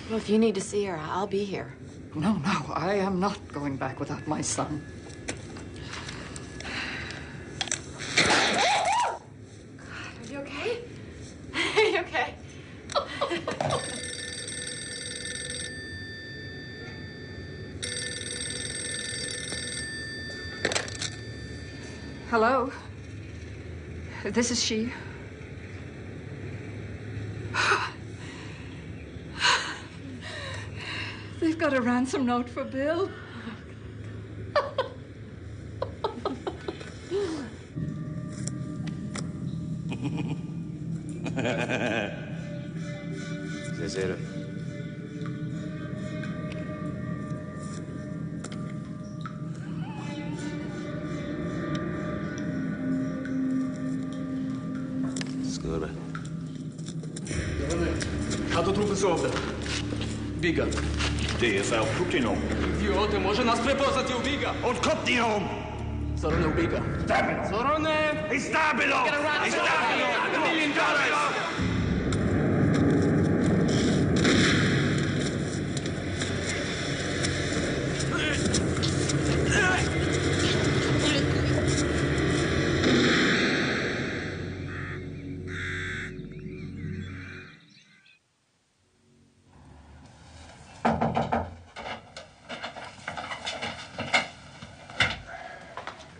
Well, if you need to see her, I'll be here. No, I am not going back without my son. God, are you okay? Are you okay? Hello? This is she. They've got a ransom note for Bill. Zero. Skål. Като трупи се овде? Бига. Де е сао Путино? Идиоте, може нас препознати у Бига. Откот ти ом? Сороне у Бига. Сороне! Изтабило! Изтабило! $1 million!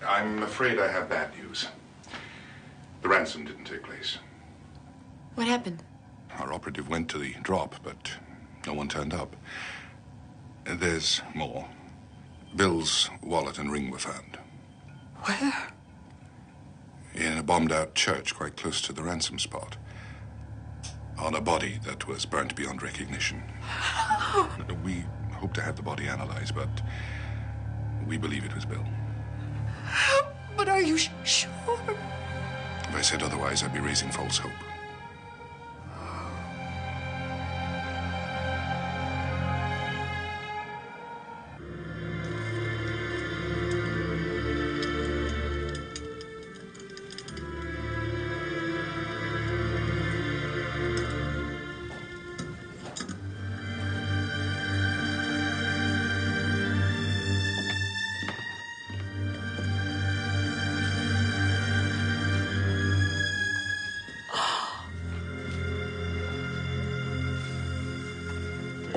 I'm afraid I have bad news. The ransom didn't take place. What happened? Our operative went to the drop, but no one turned up. There's more. Bill's wallet and ring were found. Where? In a bombed-out church quite close to the ransom spot. On a body that was burnt beyond recognition. We hope to have the body analyzed, but we believe it was Bill. But are you sure? If I said otherwise, I'd be raising false hope.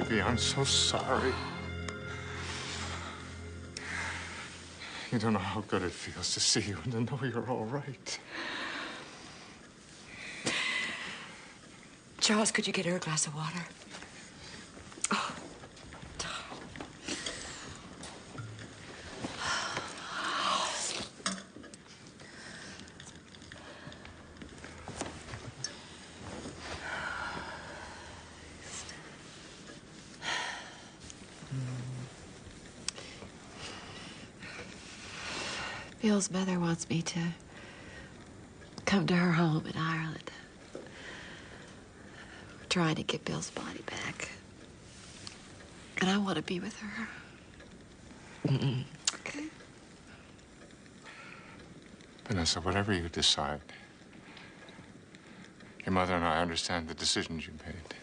Baby, I'm so sorry. You don't know how good it feels to see you and to know you're all right. Charles, could you get her a glass of water? Oh. Bill's mother wants me to come to her home in Ireland. We're trying to get Bill's body back. And I want to be with her. Okay? Vanessa, whatever you decide, your mother and I understand the decisions you made.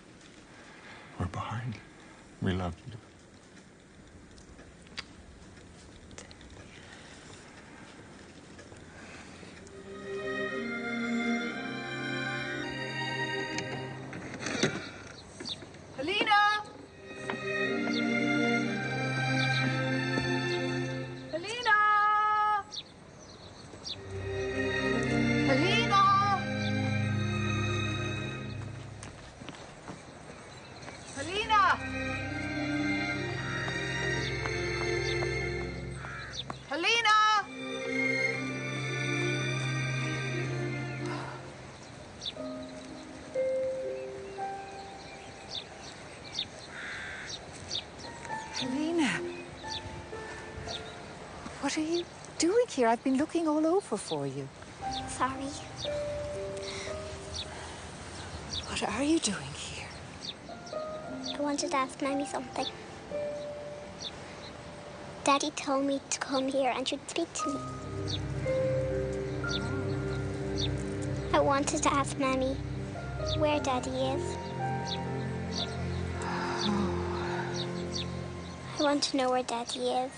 We're behind. We love you. Helena, what are you doing here? I've been looking all over for you. Sorry. What are you doing here? I wanted to ask Mammy something. Daddy told me to come here and you'd speak to me. I wanted to ask Mammy where Daddy is. I want to know where Daddy is.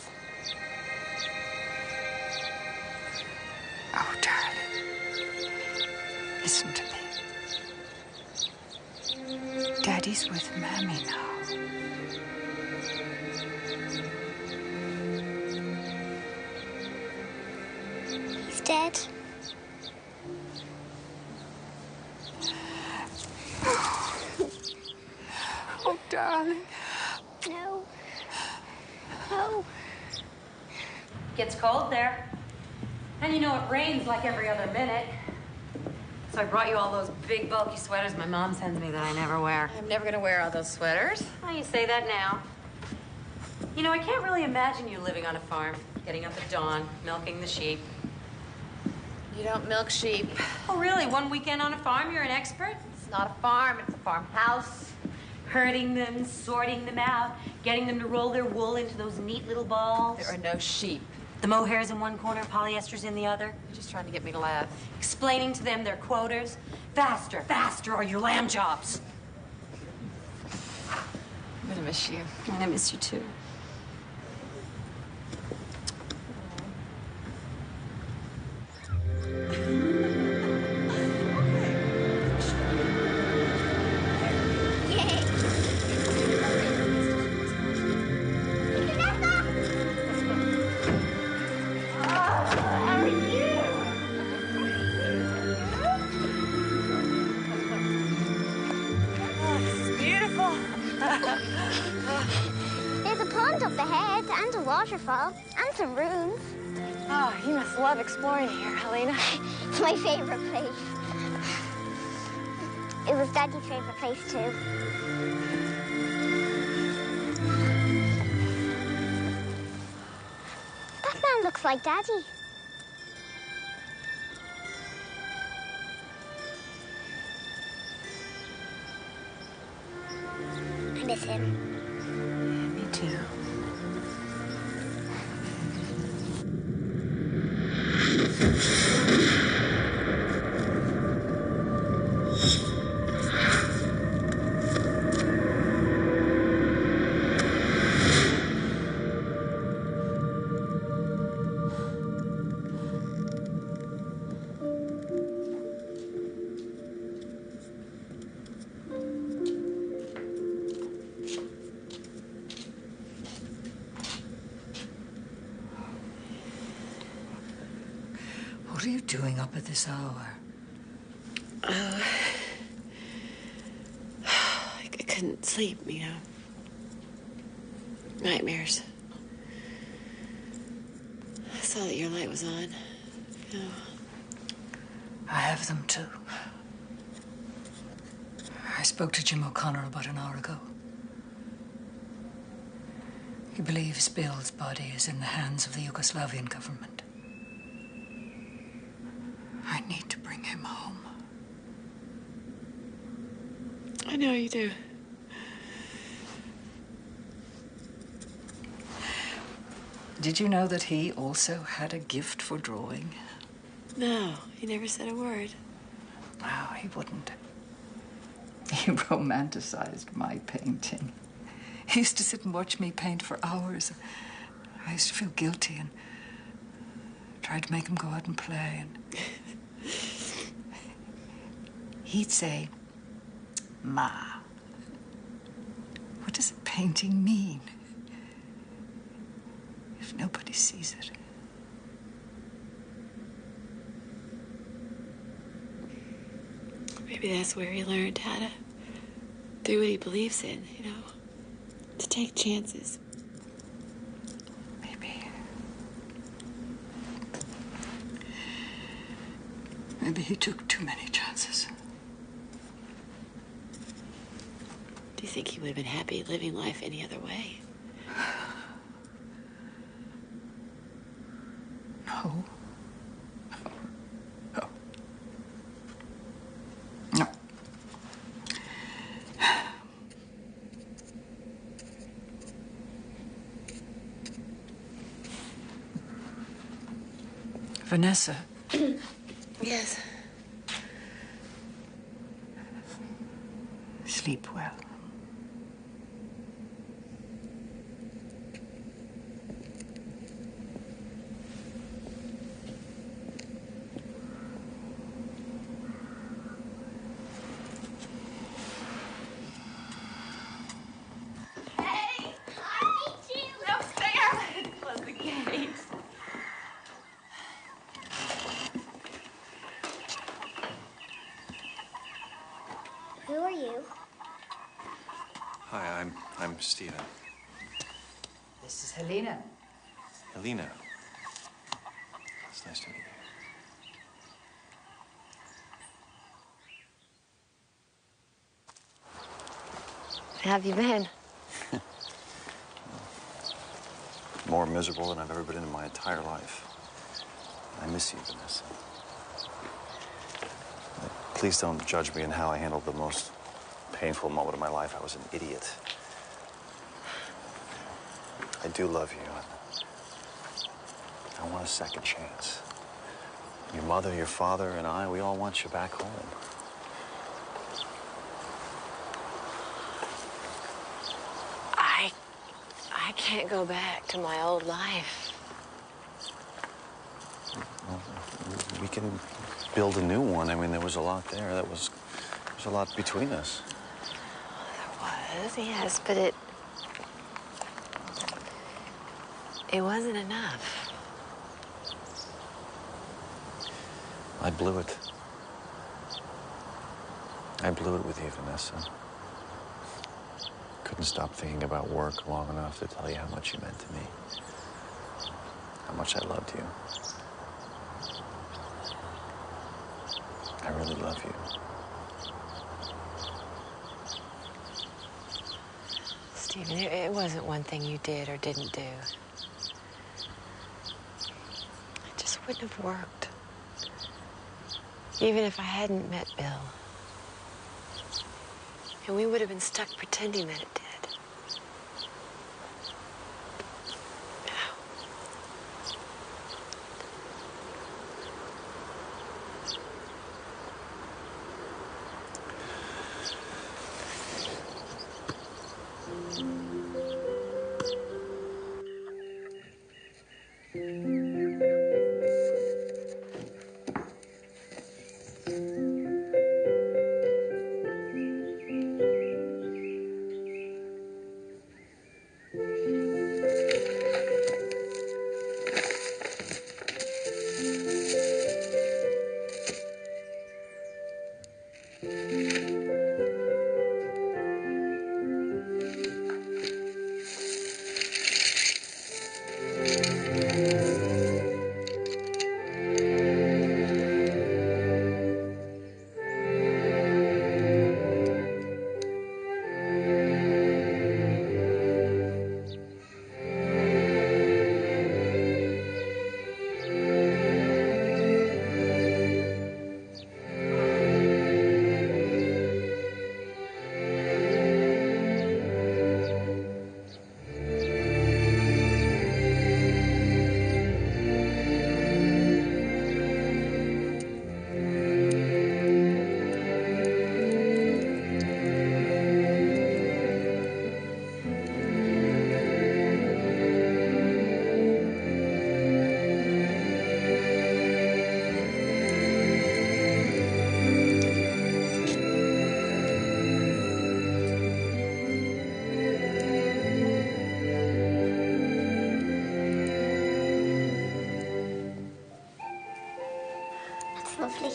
Oh, darling. Listen to me. Daddy's with Mammy now. He's dead. darling. No. No. Gets cold there. And you know it rains like every other minute. So I brought you all those big, bulky sweaters my mom sends me that I never wear. I'm never gonna wear all those sweaters. Oh, you say that now. You know, I can't really imagine you living on a farm, getting up at dawn, milking the sheep. You don't milk sheep. Oh, really? One weekend on a farm, you're an expert? It's not a farm, it's a farmhouse. Herding them, sorting them out, getting them to roll their wool into those neat little balls. There are no sheep. The mohair's in one corner, polyester's in the other. You're just trying to get me to laugh. Explaining to them their quotas. Faster, faster, or your lamb chops. I'm gonna miss you. I miss you too. There's a pond up ahead, and a waterfall, and some ruins. Oh, you must love exploring here, Helena. It's my favorite place. It was Daddy's favorite place, too. That man looks like Daddy. I miss him. Me too. What are you doing up at this hour? I couldn't sleep, you know. Nightmares. I saw that your light was on. Oh. I have them too. I spoke to Jim O'Connor about an hour ago. He believes Bill's body is in the hands of the Yugoslavian government. I need to bring him home. I know you do. Did you know that he also had a gift for drawing? No, he never said a word. No, he wouldn't. He romanticized my painting. He used to sit and watch me paint for hours. I used to feel guilty and tried to make him go out and play. And he'd say, "Ma, what does a painting mean if nobody sees it?" Maybe that's where he learned how to do what he believes in, you know, to take chances. Maybe he took too many chances. Do you think he would have been happy living life any other way? No. No. No. Vanessa. Yes. Sleep well. Hi, I'm Steven. This is Helena. Helena. It's nice to meet you. How have you been? More miserable than I've ever been in my entire life. I miss you, Vanessa. Please don't judge me in how I handled the most painful moment of my life. I was an idiot. I do love you. I want a second chance. Your mother, your father, and I, we all want you back home. I can't go back to my old life. Well, we can build a new one. I mean, there was a lot there. There's a lot between us. There was, yes, but it wasn't enough. I blew it. I blew it with you, Vanessa. Couldn't stop thinking about work long enough to tell you how much you meant to me. How much I loved you. I really love you. Steven, it wasn't one thing you did or didn't do. It just wouldn't have worked. Even if I hadn't met Bill. And we would have been stuck pretending that it did. Lovely.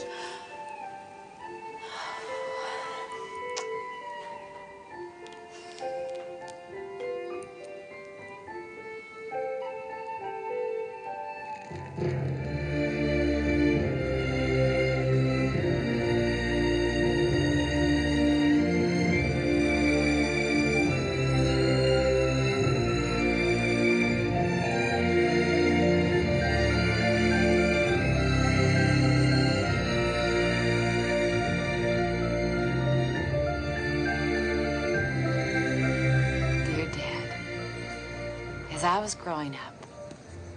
As I was growing up,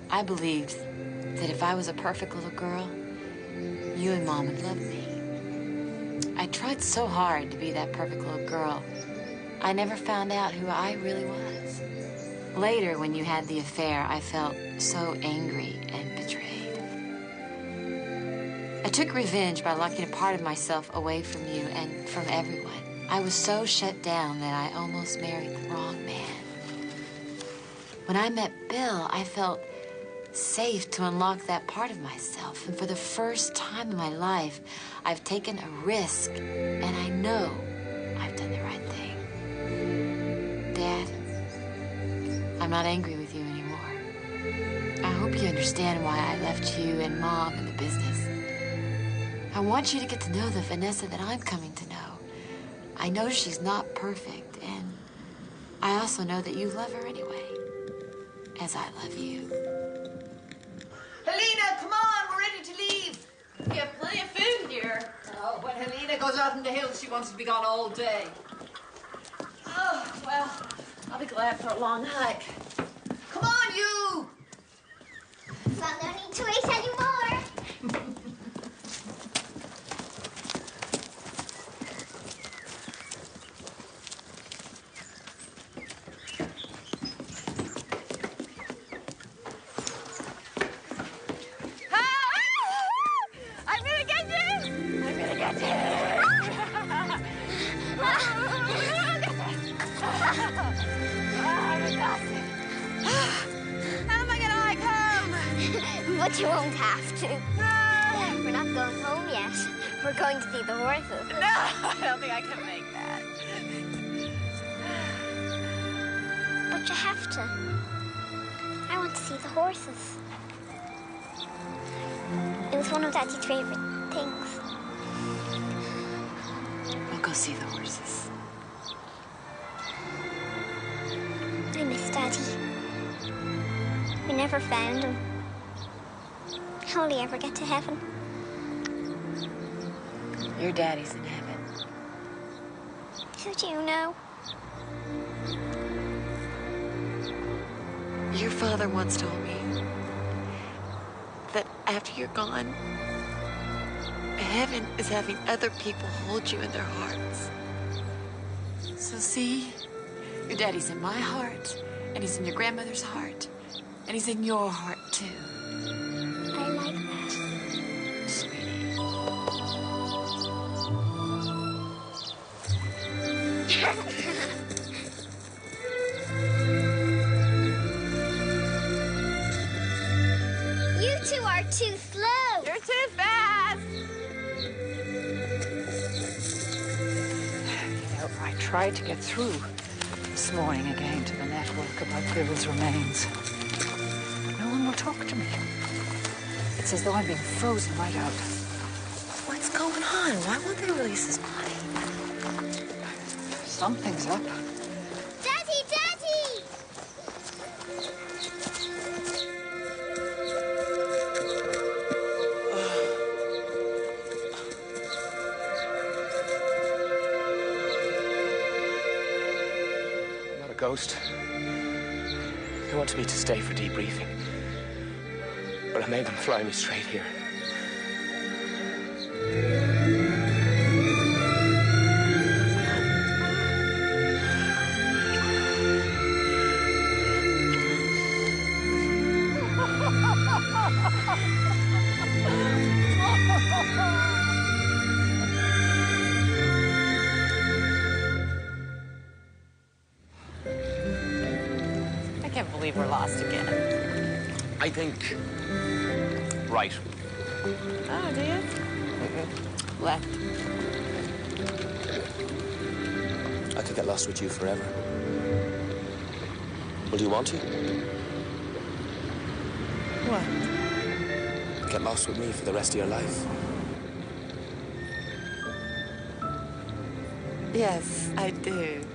I believed that if I was a perfect little girl, you and Mom would love me. I tried so hard to be that perfect little girl. I never found out who I really was. Later, when you had the affair, I felt so angry and betrayed. I took revenge by locking a part of myself away from you and from everyone. I was so shut down that I almost married the wrong man. When I met Bill, I felt safe to unlock that part of myself. And for the first time in my life, I've taken a risk, and I know I've done the right thing. I'm not angry with you anymore. I hope you understand why I left you and Mom in the business. I want you to get to know the Vanessa that I'm coming to know. I know she's not perfect, and I also know that you love her anyway, as I love you. Helena, come on, we're ready to leave. We have plenty of food here. Oh, when Helena goes out in the hills, she wants to be gone all day. Oh, well, I'll be glad for a long hike. Come on, you! Well, no need to wait anymore. I'm gonna get you! I'm gonna get you! How am I gonna hike home? But you won't have to. We're not going home yet. We're going to see the horses. No, I don't think I can make that. But you have to. I want to see the horses. It was one of Daddy's favorite things. We'll go see the horses. I miss Daddy. We never found him. How will he ever get to heaven? Your daddy's in heaven. Who do you know? Your father once told me that after you're gone, heaven is having other people hold you in their hearts. So see, your daddy's in my heart, and he's in your grandmother's heart, and he's in your heart too. I like that. Sweetie. You two are too slow. You're too fast. You know, I tried to get through this morning again to the network about Bill's remains. No one will talk to me. It's as though I'm being frozen right out. What's going on? Why won't they release his body? Something's up. Daddy, Daddy! I'm not a ghost. They wanted me to stay for debriefing. But I made them fly me straight here. I can't believe we're lost again. I think... right. Oh, do you? Left. I could get lost with you forever. Well, do you want to? What? Get lost with me for the rest of your life. Yes, I do.